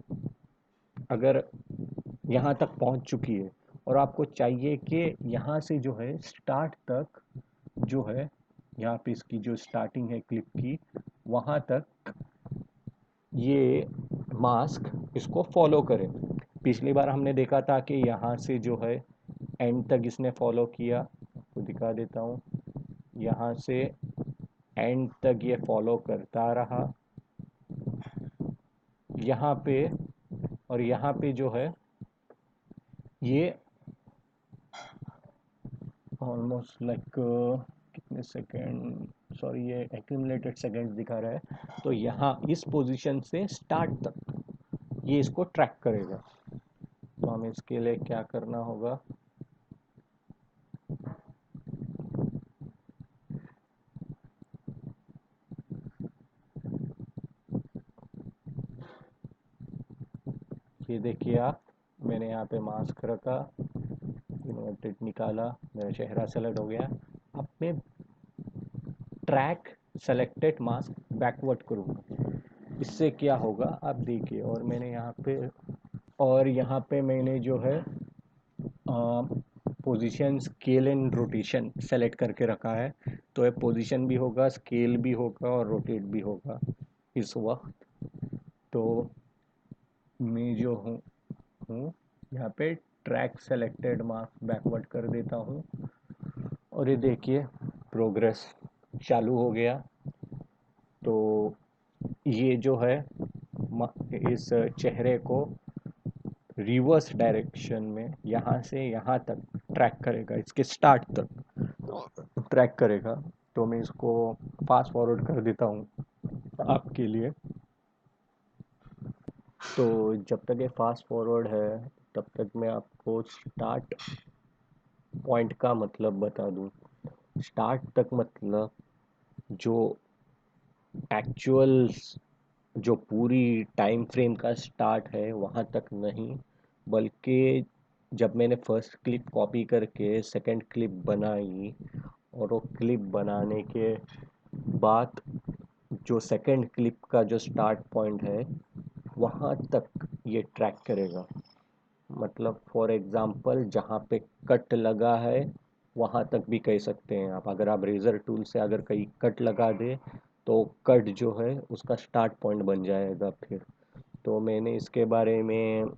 अगर यहाँ तक पहुँच चुकी है और आपको चाहिए कि यहाँ से जो है स्टार्ट तक जो है, यहाँ पे इसकी जो स्टार्टिंग है क्लिप की, वहाँ तक ये मास्क इसको फॉलो करे। पिछली बार हमने देखा था कि यहाँ से जो है एंड तक इसने फॉलो किया, तो दिखा देता हूँ, यहाँ से एंड तक ये फॉलो करता रहा यहाँ पे। और यहाँ पे जो है ये ऑलमोस्ट लाइक कितने सेकेंड, सॉरी ये एक्यूमुलेटेड सेकेंड्स दिखा रहा है। तो यहाँ इस पोजीशन से स्टार्ट तक ये इसको ट्रैक करेगा। तो हमें इसके लिए क्या करना होगा, ये देखिए आप, मैंने यहाँ पे मास्क रखा, इन्वर्टेड निकाला, मेरा चेहरा सेलेक्ट हो गया। अब मैं ट्रैक सेलेक्टेड मास्क बैकवर्ड करूँगा। इससे क्या होगा आप देखिए, और यहाँ पे मैंने जो है position scale and rotation select करके रखा है। तो ये पोजीशन भी होगा, स्केल भी होगा और रोटेट भी होगा इस वक्त। तो मैं जो हूँ यहाँ पे ट्रैक सेलेक्टेड मार्क्स बैकवर्ड कर देता हूँ, और ये देखिए प्रोग्रेस चालू हो गया। तो ये जो है इस चेहरे को रिवर्स डायरेक्शन में यहाँ से यहाँ तक ट्रैक करेगा, इसके स्टार्ट तक ट्रैक करेगा। तो मैं इसको फास्ट फॉरवर्ड कर देता हूँ आपके लिए। तो जब तक ये फास्ट फॉरवर्ड है तब तक मैं आपको स्टार्ट पॉइंट का मतलब बता दूं। स्टार्ट तक मतलब जो एक्चुअल, जो पूरी टाइम फ्रेम का स्टार्ट है वहाँ तक नहीं, बल्कि जब मैंने फर्स्ट क्लिप कॉपी करके सेकंड क्लिप बनाई, और वो क्लिप बनाने के बाद जो सेकंड क्लिप का जो स्टार्ट पॉइंट है वहाँ तक ये ट्रैक करेगा। मतलब फॉर एग्ज़ाम्पल जहाँ पे कट लगा है वहाँ तक भी कह सकते हैं आप। अगर आप रेज़र टूल से अगर कहीं कट लगा दे तो कट जो है उसका स्टार्ट पॉइंट बन जाएगा फिर। तो मैंने इसके बारे में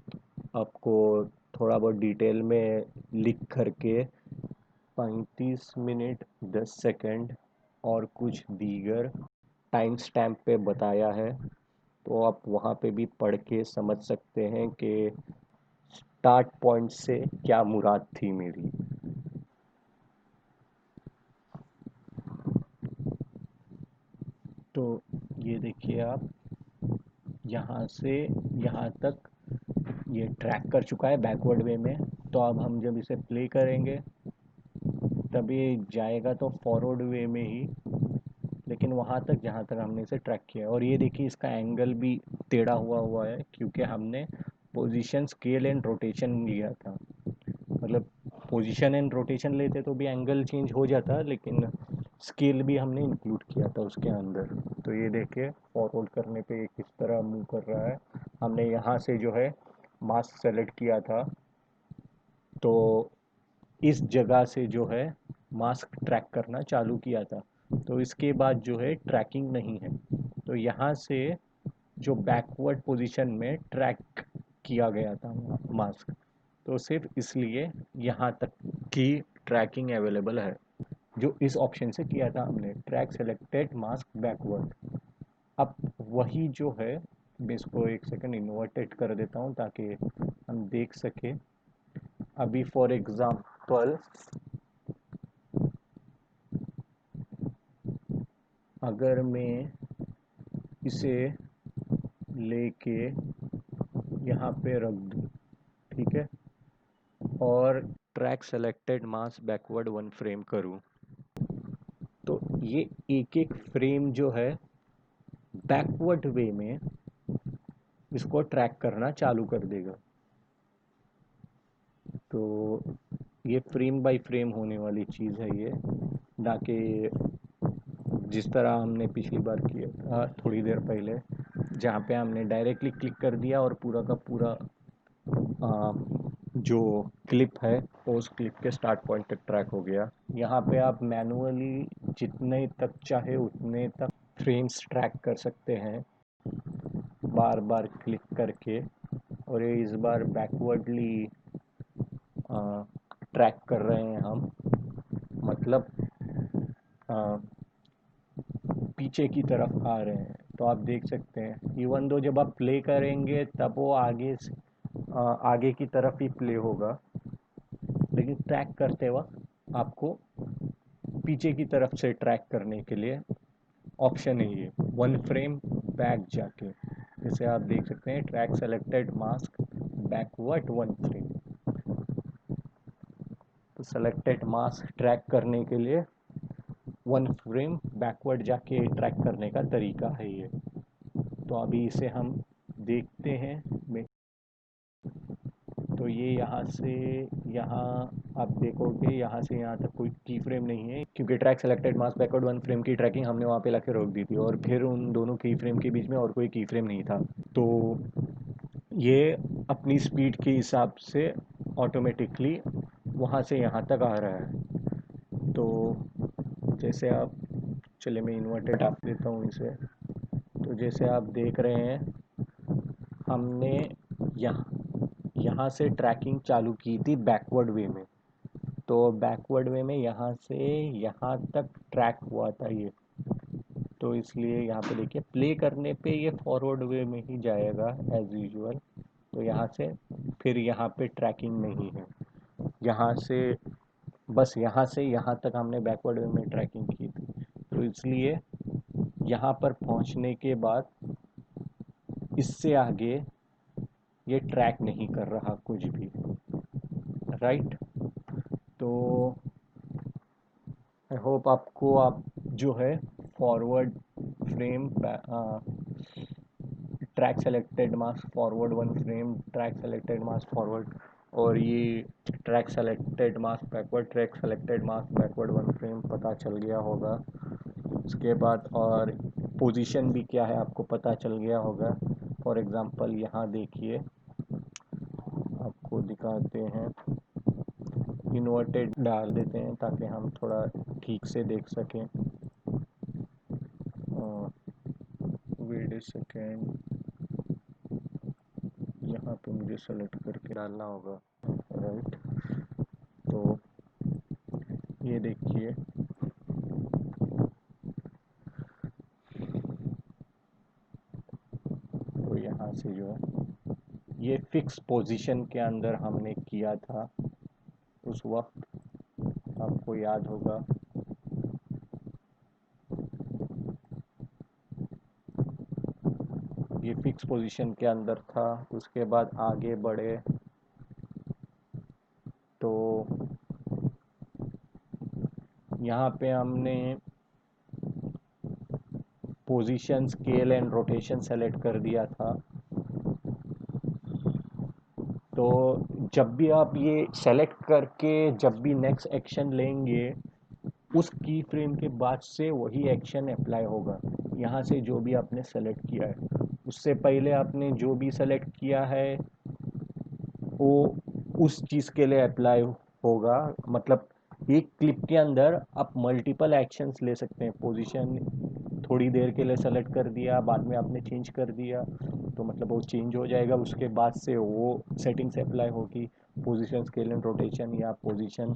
आपको थोड़ा बहुत डिटेल में लिख करके 35 मिनट 10 सेकंड और कुछ दीगर टाइम स्टैम्प पे बताया है। तो आप वहाँ पे भी पढ़ के समझ सकते हैं कि स्टार्ट पॉइंट से क्या मुराद थी मेरी। तो ये देखिए आप, यहाँ से यहाँ तक ये ट्रैक कर चुका है बैकवर्ड वे में। तो अब हम जब इसे प्ले करेंगे तब ये जाएगा तो फॉरवर्ड वे में ही, लेकिन वहाँ तक जहाँ तक हमने इसे ट्रैक किया है। और ये देखिए इसका एंगल भी टेढ़ा हुआ हुआ है क्योंकि हमने पोजीशन स्केल एंड रोटेशन लिया था। मतलब पोजीशन एंड रोटेशन लेते तो भी एंगल चेंज हो जाता, लेकिन स्केल भी हमने इंक्लूड किया था उसके अंदर। तो ये देखिए फॉरवर्ड करने पे ये किस तरह मूव कर रहा है। हमने यहाँ से जो है मास्क सेलेक्ट किया था, तो इस जगह से जो है मास्क ट्रैक करना चालू किया था। तो इसके बाद जो है ट्रैकिंग नहीं है। तो यहाँ से जो बैकवर्ड पोजीशन में ट्रैक किया गया था मास्क, तो सिर्फ इसलिए यहाँ तक की ट्रैकिंग अवेलेबल है, जो इस ऑप्शन से किया था हमने, ट्रैक सेलेक्टेड मास्क बैकवर्ड। अब वही जो है, मैं इसको एक सेकंड इन्वर्टेड कर देता हूँ ताकि हम देख सके। अभी फॉर एग्जांपल अगर मैं इसे लेके यहाँ पे रख दूँ, ठीक है, और track selected mask backward 1 frame करूँ, तो ये एक एक फ्रेम जो है बैकवर्ड वे में इसको ट्रैक करना चालू कर देगा। तो ये फ्रेम बाय फ्रेम होने वाली चीज़ है ये, ना कि जिस तरह हमने पिछली बार किया था थोड़ी देर पहले, जहाँ पे हमने डायरेक्टली क्लिक कर दिया और पूरा का पूरा आ, जो क्लिप है वो उस क्लिप के स्टार्ट पॉइंट तक ट्रैक हो गया। यहाँ पे आप मैनुअली जितने तक चाहे उतने तक फ्रेम्स ट्रैक कर सकते हैं बार बार क्लिक करके। और ये इस बार बैकवर्डली ट्रैक कर रहे हैं हम, मतलब आ, पीछे की तरफ आ रहे हैं। तो आप देख सकते हैं इवन दो जब आप प्ले करेंगे तब वो आगे की तरफ ही प्ले होगा, लेकिन ट्रैक करते वक्त आपको पीछे की तरफ से ट्रैक करने के लिए ऑप्शन है ये, वन फ्रेम बैक जाके। जैसे आप देख सकते हैं, track selected mask backward one frame. तो सेलेक्टेड मास्क ट्रैक करने के लिए वन फ्रेम बैकवर्ड जाके ट्रैक करने का तरीका है ये। तो अभी इसे हम देखते हैं। तो ये यहाँ से यहाँ आप देखोगे, यहाँ से यहाँ तक कोई की फ्रेम नहीं है, क्योंकि track selected mask backward one frame की ट्रैकिंग हमने वहाँ पे लाके रोक दी थी, और फिर उन दोनों की फ्रेम के बीच में और कोई की फ्रेम नहीं था। तो ये अपनी स्पीड के हिसाब से ऑटोमेटिकली वहाँ से यहाँ तक आ रहा है। तो जैसे आप, चलिए मैं इन्वर्टेड आप देता हूँ इसे। तो जैसे आप देख रहे हैं, हमने यहाँ यहाँ से ट्रैकिंग चालू की थी बैकवर्ड वे में। तो बैकवर्ड वे में यहाँ से यहाँ तक ट्रैक हुआ था ये। तो इसलिए यहाँ पे देखिए, प्ले करने पे ये फॉरवर्ड वे में ही जाएगा एज यूजुअल। तो यहाँ फिर यहाँ पे ट्रैकिंग नहीं है। यहाँ से बस यहाँ से यहाँ तक हमने बैकवर्ड वे में ट्रैकिंग की थी। तो इसलिए यहाँ पर पहुँचने के बाद इससे आगे ये ट्रैक नहीं कर रहा कुछ भी, राइट। तो आई होप आपको आप जो है forward frame, track selected mask forward one frame, track selected mask forward, और ये track selected mask backward, track selected mask backward one frame पता चल गया होगा। उसके बाद और पोजीशन भी क्या है आपको पता चल गया होगा। फॉर एग्जांपल यहाँ देखिए, आपको दिखाते हैं, इन्वर्टेड डाल देते हैं ताकि हम थोड़ा ठीक से देख सकें। वेट ए सेकेंड, यहाँ पे मुझे सेलेक्ट करके डालना होगा, राइट। तो ये देखिए, तो यहाँ से जो है ये फिक्स पोजीशन के अंदर हमने किया था उस वक्त, आपको याद होगा। ये फिक्स पोजीशन के अंदर था। उसके बाद आगे बढ़े तो यहाँ पे हमने position, scale and rotation select कर दिया था। तो जब भी आप ये सेलेक्ट करके जब भी नेक्स्ट एक्शन लेंगे, उस की फ्रेम के बाद से वही एक्शन अप्लाई होगा। यहाँ से जो भी आपने सेलेक्ट किया है, उससे पहले आपने जो भी सेलेक्ट किया है वो उस चीज़ के लिए अप्लाई होगा। मतलब एक क्लिप के अंदर आप मल्टीपल एक्शंस ले सकते हैं। पोजीशन थोड़ी देर के लिए सेलेक्ट कर दिया, बाद में आपने चेंज कर दिया, तो मतलब वो चेंज हो जाएगा। उसके बाद से वो सेटिंग्स अप्लाई होगी, पोजीशन, स्केल एंड रोटेशन, या पोजीशन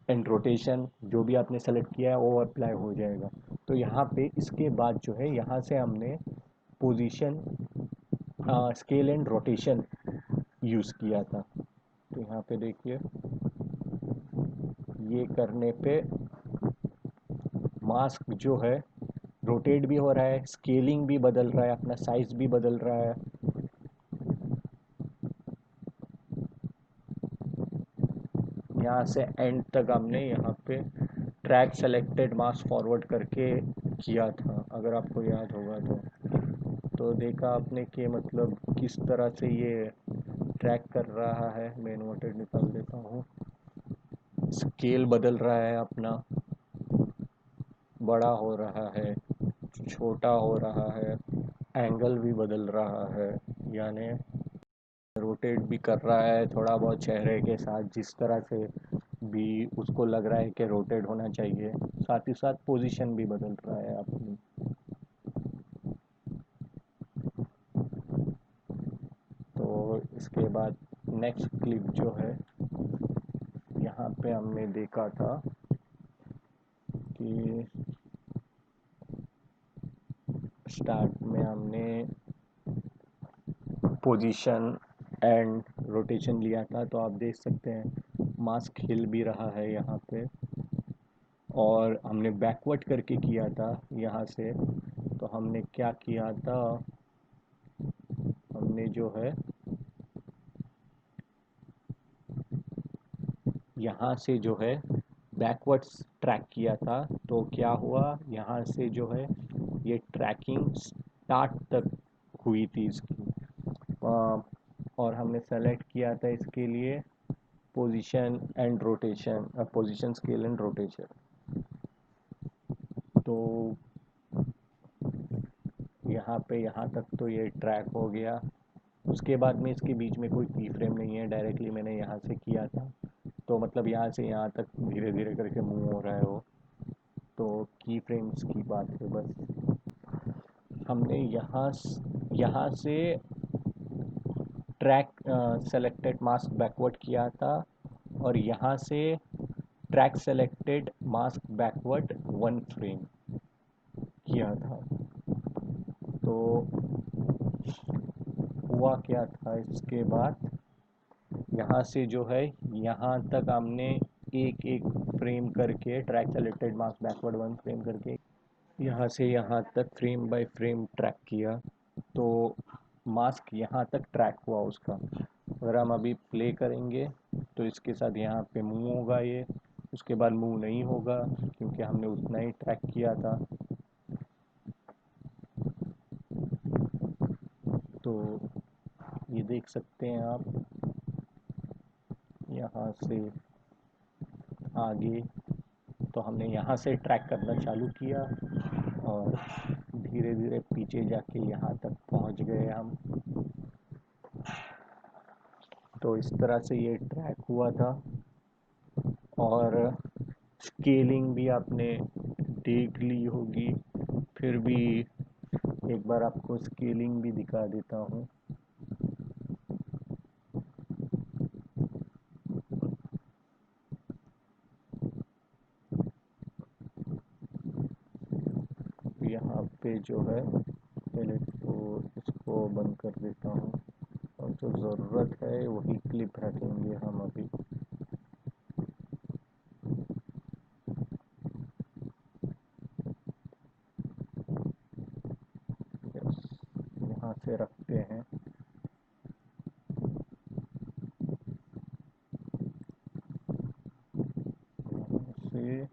एंड रोटेशन जो भी आपने सेलेक्ट किया है वो अप्लाई हो जाएगा। तो यहाँ पे इसके बाद जो है, यहाँ से हमने position, scale and rotation use किया था। तो यहाँ पे देखिए, ये करने पे मास्क जो है रोटेट भी हो रहा है, स्केलिंग भी बदल रहा है, अपना साइज भी बदल रहा है। यहाँ से एंड तक हमने यहाँ पे ट्रैक सेलेक्टेड मास्क फॉरवर्ड करके किया था, अगर आपको याद होगा तो देखा आपने कि मतलब किस तरह से ये ट्रैक कर रहा है। मैं इन्वर्टेड निकाल देता हूँ। स्केल बदल रहा है अपना, बड़ा हो रहा है, छोटा हो रहा है, एंगल भी बदल रहा है, यानी रोटेट भी कर रहा है थोड़ा बहुत चेहरे के साथ, जिस तरह से भी उसको लग रहा है कि रोटेट होना चाहिए। साथ ही साथ पोजीशन भी बदल रहा है अपनी। तो इसके बाद नेक्स्ट क्लिप जो है, यहाँ पे हमने देखा था कि स्टार्ट में हमने पोजीशन एंड रोटेशन लिया था। तो आप देख सकते हैं मास्क हिल भी रहा है यहाँ पे, और हमने बैकवर्ड करके किया था यहाँ से। तो हमने क्या किया था, हमने जो है यहाँ से जो है बैकवर्ड्स ट्रैक किया था। तो क्या हुआ, यहाँ से जो है ये ट्रैकिंग स्टार्ट तक हुई थी इसकी। और हमने सेलेक्ट किया था इसके लिए position and rotation, position scale and rotation. तो यहाँ पे यहाँ तक तो ये ट्रैक हो गया। उसके बाद में इसके बीच में कोई की फ्रेम नहीं है, डायरेक्टली मैंने यहाँ से किया था। तो मतलब यहाँ से यहाँ तक धीरे धीरे करके मूव हो रहा है वो। तो की फ्रेम्स की बात है बस। हमने यहाँ से ट्रैक सेलेक्टेड मास्क बैकवर्ड किया था, और यहाँ से track selected mask backward 1 frame किया था। तो हुआ क्या था इसके बाद, यहाँ से जो है यहाँ तक हमने एक एक फ्रेम करके track selected mask backward 1 frame करके यहाँ से यहाँ तक फ्रेम बाय फ्रेम ट्रैक किया। तो मास्क यहाँ तक ट्रैक हुआ उसका। अगर हम अभी प्ले करेंगे तो इसके साथ यहाँ पे मूव होगा ये, उसके बाद मूव नहीं होगा क्योंकि हमने उतना ही ट्रैक किया था। तो ये देख सकते हैं आप, यहाँ से आगे तो हमने यहाँ से ट्रैक करना चालू किया, और धीरे धीरे पीछे जाके यहाँ तक पहुँच गए हम। तो इस तरह से ये ट्रैक हुआ था। और स्केलिंग भी आपने देख ली होगी, फिर भी एक बार आपको स्केलिंग भी दिखा देता हूँ। यहाँ पे जो है पहले तो इसको बंद कर देता हूँ, और जो ज़रूरत है वही क्लिप रखेंगे हम अभी। यस, यहाँ से रखते हैं। यहाँ से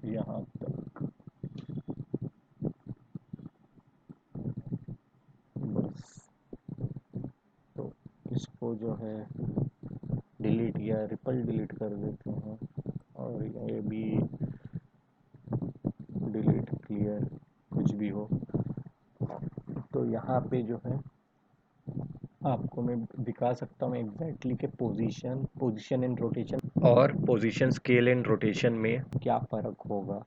यहाँ तक बस। तो इसको जो है डिलीट या रिपल डिलीट कर देते हैं, और ये भी डिलीट क्लियर कुछ भी हो। तो यहाँ पे जो है आपको मैं दिखा सकता हूँ एग्जैक्टली कि पोजीशन एंड रोटेशन और पोजीशन स्केल एंड रोटेशन में क्या फ़र्क होगा।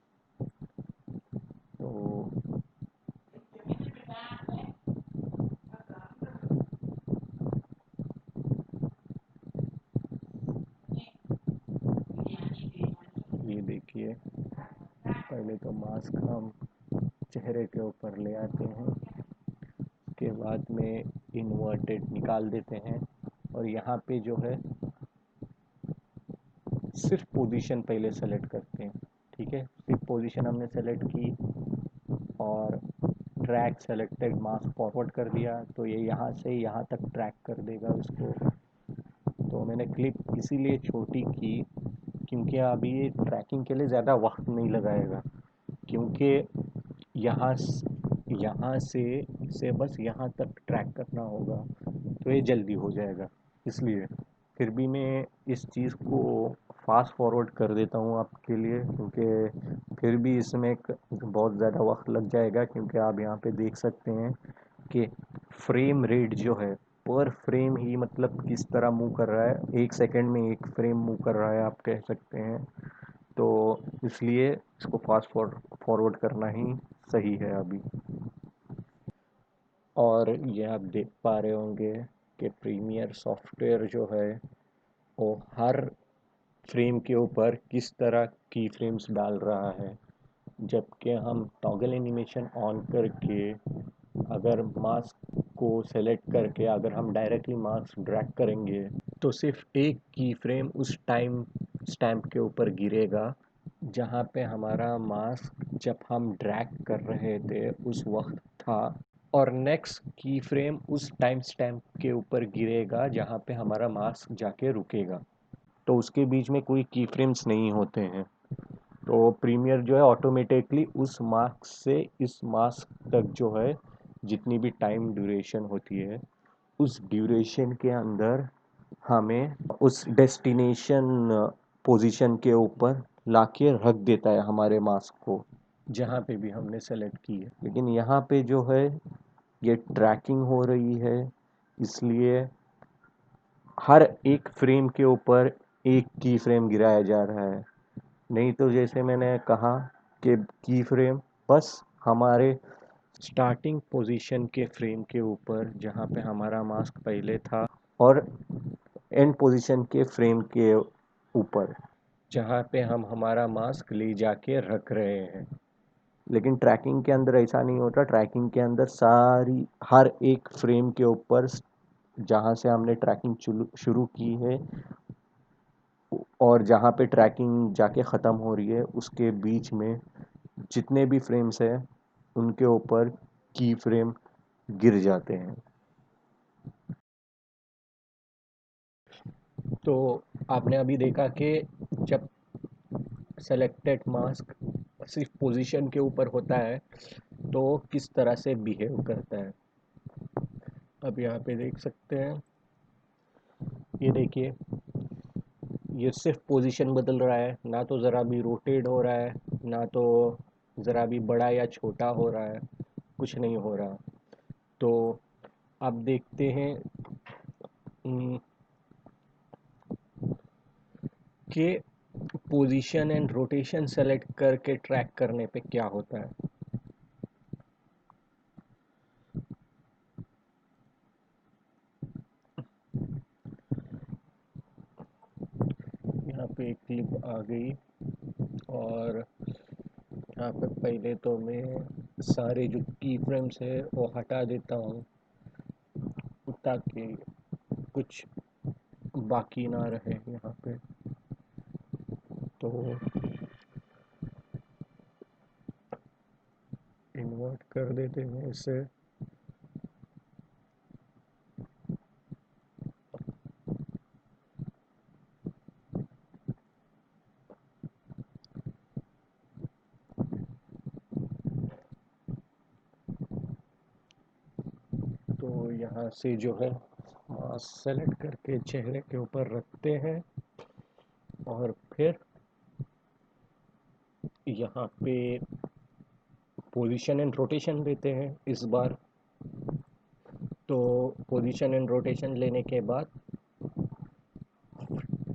तो ये देखिए, पहले तो मास्क हम चेहरे के ऊपर ले आते हैं, उसके बाद में इन्वर्टेड निकाल देते हैं, और यहाँ पे जो है सिर्फ पोजीशन पहले सेलेक्ट करते हैं। ठीक है, सिर्फ पोजीशन हमने सेलेक्ट की और ट्रैक सेलेक्टेड मास्क फॉरवर्ड कर दिया, तो ये यहाँ से यहाँ तक ट्रैक कर देगा उसको। तो मैंने क्लिप इसीलिए छोटी की क्योंकि अभी ये ट्रैकिंग के लिए ज़्यादा वक्त नहीं लगाएगा, क्योंकि यहाँ यहाँ से इसे बस यहाँ तक ट्रैक करना होगा, तो ये जल्दी हो जाएगा। इसलिए फिर भी मैं इस चीज़ को फास्ट फॉरवर्ड कर देता हूँ आपके लिए, क्योंकि फिर भी इसमें बहुत ज़्यादा वक्त लग जाएगा, क्योंकि आप यहाँ पे देख सकते हैं कि फ्रेम रेट जो है पर फ्रेम ही मतलब किस तरह मूव कर रहा है, 1 सेकंड में 1 फ्रेम मूव कर रहा है आप कह सकते हैं। तो इसलिए इसको फास्ट फॉरवर्ड करना ही सही है अभी। और ये आप देख पा रहे होंगे कि प्रीमियर सॉफ्टवेयर जो है वो हर फ्रेम के ऊपर किस तरह की फ्रेम्स डाल रहा है। जबकि हम टॉगल एनिमेशन ऑन करके अगर मास्क को सेलेक्ट करके अगर हम डायरेक्टली मास्क ड्रैग करेंगे तो सिर्फ एक की फ्रेम उस टाइम स्टैम्प के ऊपर गिरेगा जहाँ पे हमारा मास्क जब हम ड्रैग कर रहे थे उस वक्त था, और नेक्स्ट की फ्रेम उस टाइम स्टैम्प के ऊपर गिरेगा जहाँ पे हमारा मास्क जाके रुकेगा। तो उसके बीच में कोई की फ्रेम्स नहीं होते हैं। तो प्रीमियर जो है ऑटोमेटिकली उस मास्क से इस मास्क तक जो है जितनी भी टाइम ड्यूरेशन होती है उस ड्यूरेशन के अंदर हमें उस डेस्टिनेशन पोजीशन के ऊपर लाके रख देता है हमारे मास्क को जहाँ पे भी हमने सेलेक्ट की है। लेकिन यहाँ पे जो है ये ट्रैकिंग हो रही है, इसलिए हर एक फ्रेम के ऊपर एक की फ्रेम गिराया जा रहा है। नहीं तो जैसे मैंने कहा कि की फ्रेम बस हमारे स्टार्टिंग पोजीशन के फ्रेम के ऊपर जहाँ पे हमारा मास्क पहले था, और एंड पोजीशन के फ्रेम के ऊपर जहाँ पे हम हमारा मास्क ले जाके रख रहे हैं। लेकिन ट्रैकिंग के अंदर ऐसा नहीं होता। ट्रैकिंग के अंदर सारी हर एक फ्रेम के ऊपर जहाँ से हमने ट्रैकिंग शुरू की है और जहाँ पे ट्रैकिंग जाके ख़त्म हो रही है उसके बीच में जितने भी फ्रेम्स हैं उनके ऊपर की फ्रेम गिर जाते हैं। तो आपने अभी देखा कि जब सेलेक्टेड मास्क सिर्फ पोजीशन के ऊपर होता है तो किस तरह से बिहेव करता है। अब यहाँ पे देख सकते हैं, ये देखिए, ये सिर्फ पोजीशन बदल रहा है, ना तो ज़रा भी रोटेट हो रहा है, ना तो ज़रा भी बड़ा या छोटा हो रहा है, कुछ नहीं हो रहा। तो अब देखते हैं कि पोजीशन एंड रोटेशन सेलेक्ट करके ट्रैक करने पे क्या होता है। यहाँ पे एक क्लिप आ गई, और यहाँ पे पहले तो मैं सारे जो की फ्रेम्स है वो हटा देता हूँ ताकि कुछ बाकी ना रहे यहाँ पे। तो इन्वर्ट कर देते हैं इसे। तो यहाँ से जो है मास्क सेलेक्ट करके चेहरे के ऊपर रखते हैं, और फिर यहाँ पे पोजीशन एंड रोटेशन देते हैं इस बार। तो पोजीशन एंड रोटेशन लेने के बाद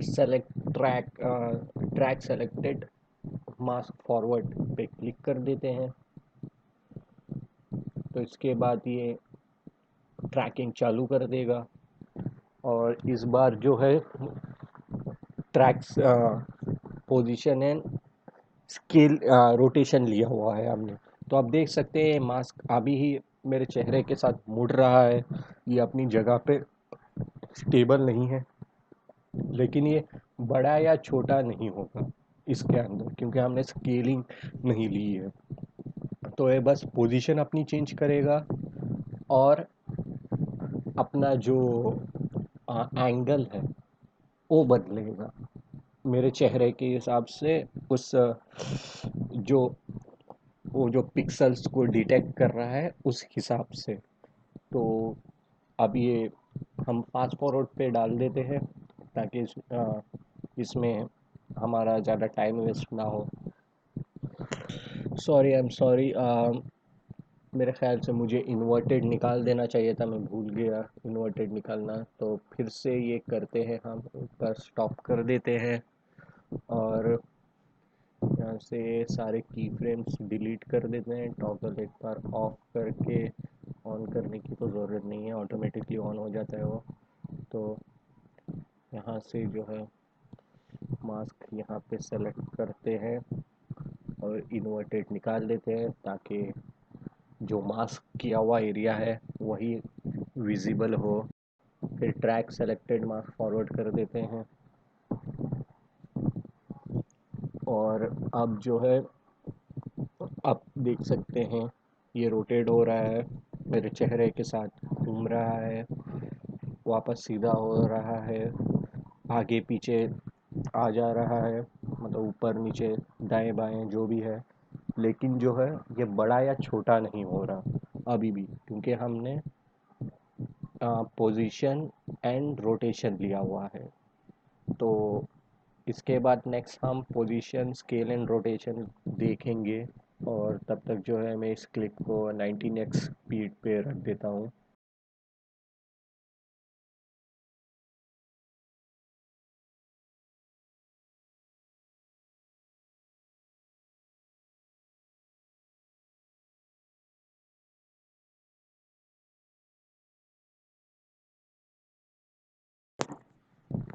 select track selected mask forward पे क्लिक कर देते हैं। तो इसके बाद ये ट्रैकिंग चालू कर देगा, और इस बार जो है tracks position and scale rotation लिया हुआ है हमने। तो आप देख सकते हैं मास्क अभी ही मेरे चेहरे के साथ मुड़ रहा है, ये अपनी जगह पे स्टेबल नहीं है। लेकिन ये बड़ा या छोटा नहीं होगा इसके अंदर, क्योंकि हमने स्केलिंग नहीं ली है। तो ये बस पोजीशन अपनी चेंज करेगा और अपना जो एंगल है वो बदलेगा मेरे चेहरे के हिसाब से, उस जो वो जो पिक्सल्स को डिटेक्ट कर रहा है उस हिसाब से। तो अब ये हम फास्ट फॉरवर्ड पे डाल देते हैं ताकि इसमें हमारा ज़्यादा टाइम वेस्ट ना हो। सॉरी, आई एम सॉरी, मेरे ख्याल से मुझे इन्वर्टेड निकाल देना चाहिए था, मैं भूल गया इन्वर्टेड निकालना। तो फिर से ये करते हैं, हम एक बार स्टॉप कर देते हैं और यहाँ से सारे की फ्रेम्स डिलीट कर देते हैं। टॉगल एक बार ऑफ करके ऑन करने की तो ज़रूरत नहीं है, ऑटोमेटिकली ऑन हो जाता है वो। तो यहाँ से जो है मास्क यहाँ पे सेलेक्ट करते हैं और इन्वर्टेड निकाल देते हैं ताकि जो मास्क किया हुआ एरिया है वही विजिबल हो। फिर ट्रैक सेलेक्टेड मास्क फॉरवर्ड कर देते हैं। और अब जो है, आप देख सकते हैं ये रोटेट हो रहा है, मेरे चेहरे के साथ घूम रहा है, वापस सीधा हो रहा है, आगे पीछे आ जा रहा है, मतलब ऊपर नीचे दाएं बाएं जो भी है। लेकिन जो है ये बड़ा या छोटा नहीं हो रहा अभी भी, क्योंकि हमने पोजीशन एंड रोटेशन लिया हुआ है। तो इसके बाद नेक्स्ट हम पोजीशन स्केल एंड रोटेशन देखेंगे। और तब तक जो है मैं इस क्लिप को 19x स्पीड पे रख देता हूँ।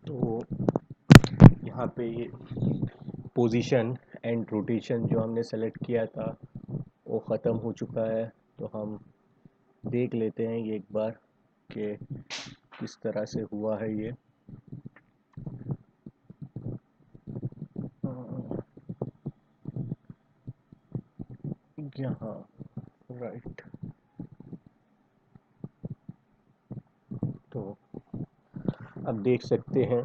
तो यहाँ पे ये पोजीशन एंड रोटेशन जो हमने सेलेक्ट किया था वो ख़त्म हो चुका है। तो हम देख लेते हैं ये एक बार कि किस तरह से हुआ है ये। यहाँ राइट। तो अब देख सकते हैं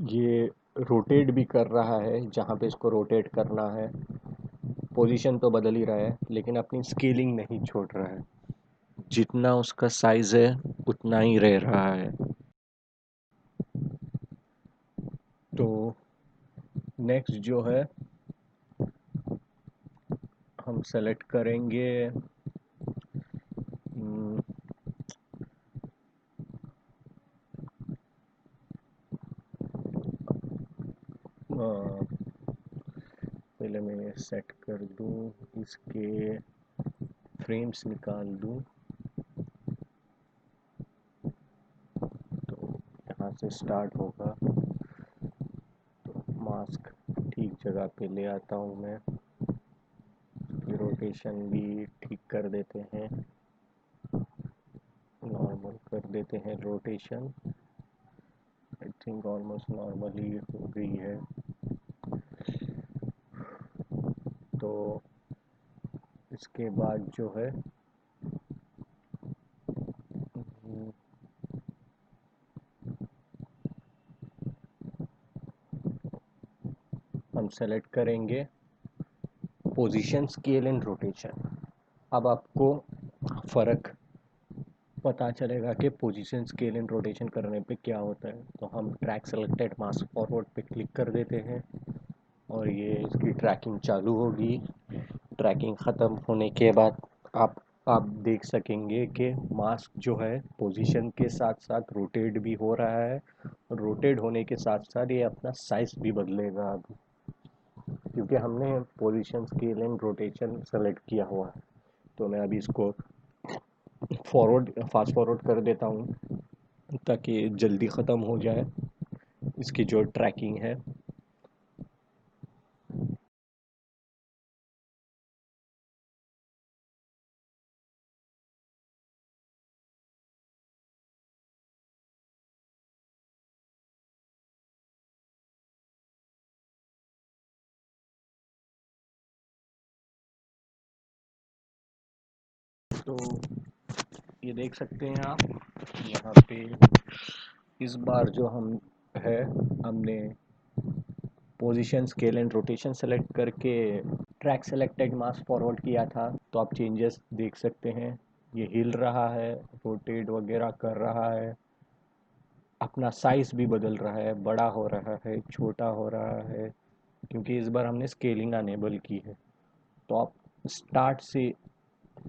ये रोटेट भी कर रहा है जहाँ पे इसको रोटेट करना है। पोजीशन तो बदल ही रहा है लेकिन अपनी स्केलिंग नहीं छोड़ रहा है, जितना उसका साइज है उतना ही रह रहा है। तो नेक्स्ट जो है हम सेलेक्ट करेंगे हम्म, पहले मैं ये सेट कर दूं, इसके फ्रेम्स निकाल दूं। तो यहाँ से स्टार्ट होगा, तो मास्क ठीक जगह पे ले आता हूँ मैं। रोटेशन भी ठीक कर देते हैं, नॉर्मल कर देते हैं rotation. I think almost normally हो गई है। तो इसके बाद जो है हम सेलेक्ट करेंगे पोजीशन स्केल एंड रोटेशन। अब आपको फ़र्क पता चलेगा कि पोजीशन स्केल एंड रोटेशन करने पे क्या होता है। तो हम ट्रैक सेलेक्टेड मास्क फॉरवर्ड पे क्लिक कर देते हैं और ये इसकी ट्रैकिंग चालू होगी। ट्रैकिंग ख़त्म होने के बाद आप देख सकेंगे कि मास्क जो है पोजीशन के साथ साथ रोटेट भी हो रहा है। रोटेट होने के साथ साथ ये अपना साइज भी बदलेगा अब, क्योंकि हमने position scale and rotation select किया हुआ है। तो मैं अभी इसको फास्ट फॉरवर्ड कर देता हूँ ताकि जल्दी ख़त्म हो जाए इसकी जो ट्रैकिंग है। तो ये देख सकते हैं आप यहाँ पे इस बार जो हम है हमने position scale and rotation select करके ट्रैक सेलेक्टेड मास्क फॉरवर्ड किया था। तो आप चेंजेस देख सकते हैं, ये हिल रहा है, रोटेट वगैरह कर रहा है, अपना साइज भी बदल रहा है, बड़ा हो रहा है, छोटा हो रहा है, क्योंकि इस बार हमने स्केलिंग अनेबल की है। तो आप स्टार्ट से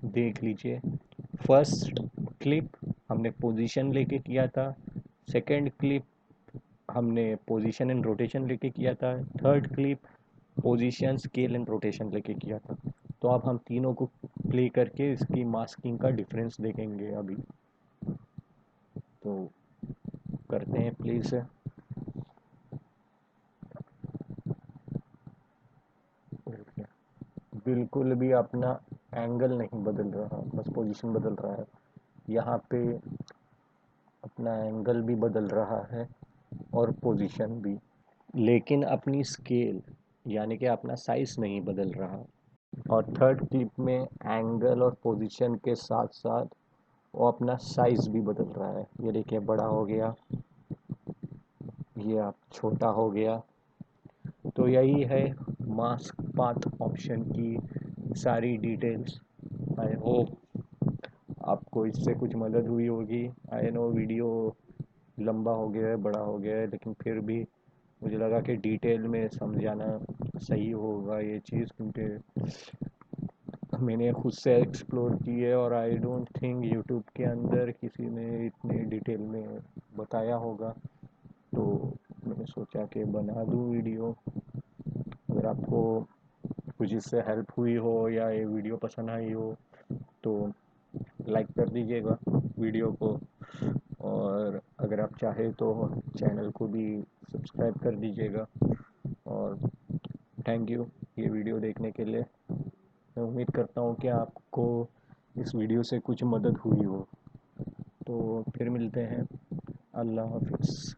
देख लीजिए। फर्स्ट क्लिप हमने पोजीशन लेके किया था, सेकंड क्लिप हमने पोजीशन एंड रोटेशन लेके किया था, third clip position scale and rotation लेके किया था। तो अब हम तीनों को प्ले करके इसकी मास्किंग का डिफरेंस देखेंगे अभी। तो करते हैं प्लीज़। बिल्कुल भी अपना एंगल नहीं बदल रहा, बस पोजीशन बदल रहा है। यहाँ पे अपना एंगल भी बदल रहा है और पोजीशन भी, लेकिन अपनी स्केल यानी कि अपना साइज नहीं बदल रहा। और थर्ड क्लिप में एंगल और पोजीशन के साथ साथ वो अपना साइज भी बदल रहा है। ये देखिए बड़ा हो गया, ये आप छोटा हो गया। तो यही है मास्क पाथ ऑप्शन की सारी डिटेल्स। आई होप आपको इससे कुछ मदद हुई होगी। आई नो वीडियो लंबा हो गया है, बड़ा हो गया है, लेकिन फिर भी मुझे लगा कि डिटेल में समझाना सही होगा ये चीज़, क्योंकि मैंने खुद से एक्सप्लोर की है और आई डोंट थिंक यूट्यूब के अंदर किसी ने इतने डिटेल में बताया होगा। तो मैंने सोचा कि बना दूँ वीडियो। अगर आपको कुछ इससे हेल्प हुई हो या ये वीडियो पसंद आई हो तो लाइक कर दीजिएगा वीडियो को, और अगर आप चाहे तो चैनल को भी सब्सक्राइब कर दीजिएगा। और थैंक यू ये वीडियो देखने के लिए। मैं उम्मीद करता हूँ कि आपको इस वीडियो से कुछ मदद हुई हो। तो फिर मिलते हैं। अल्लाह हाफिज़।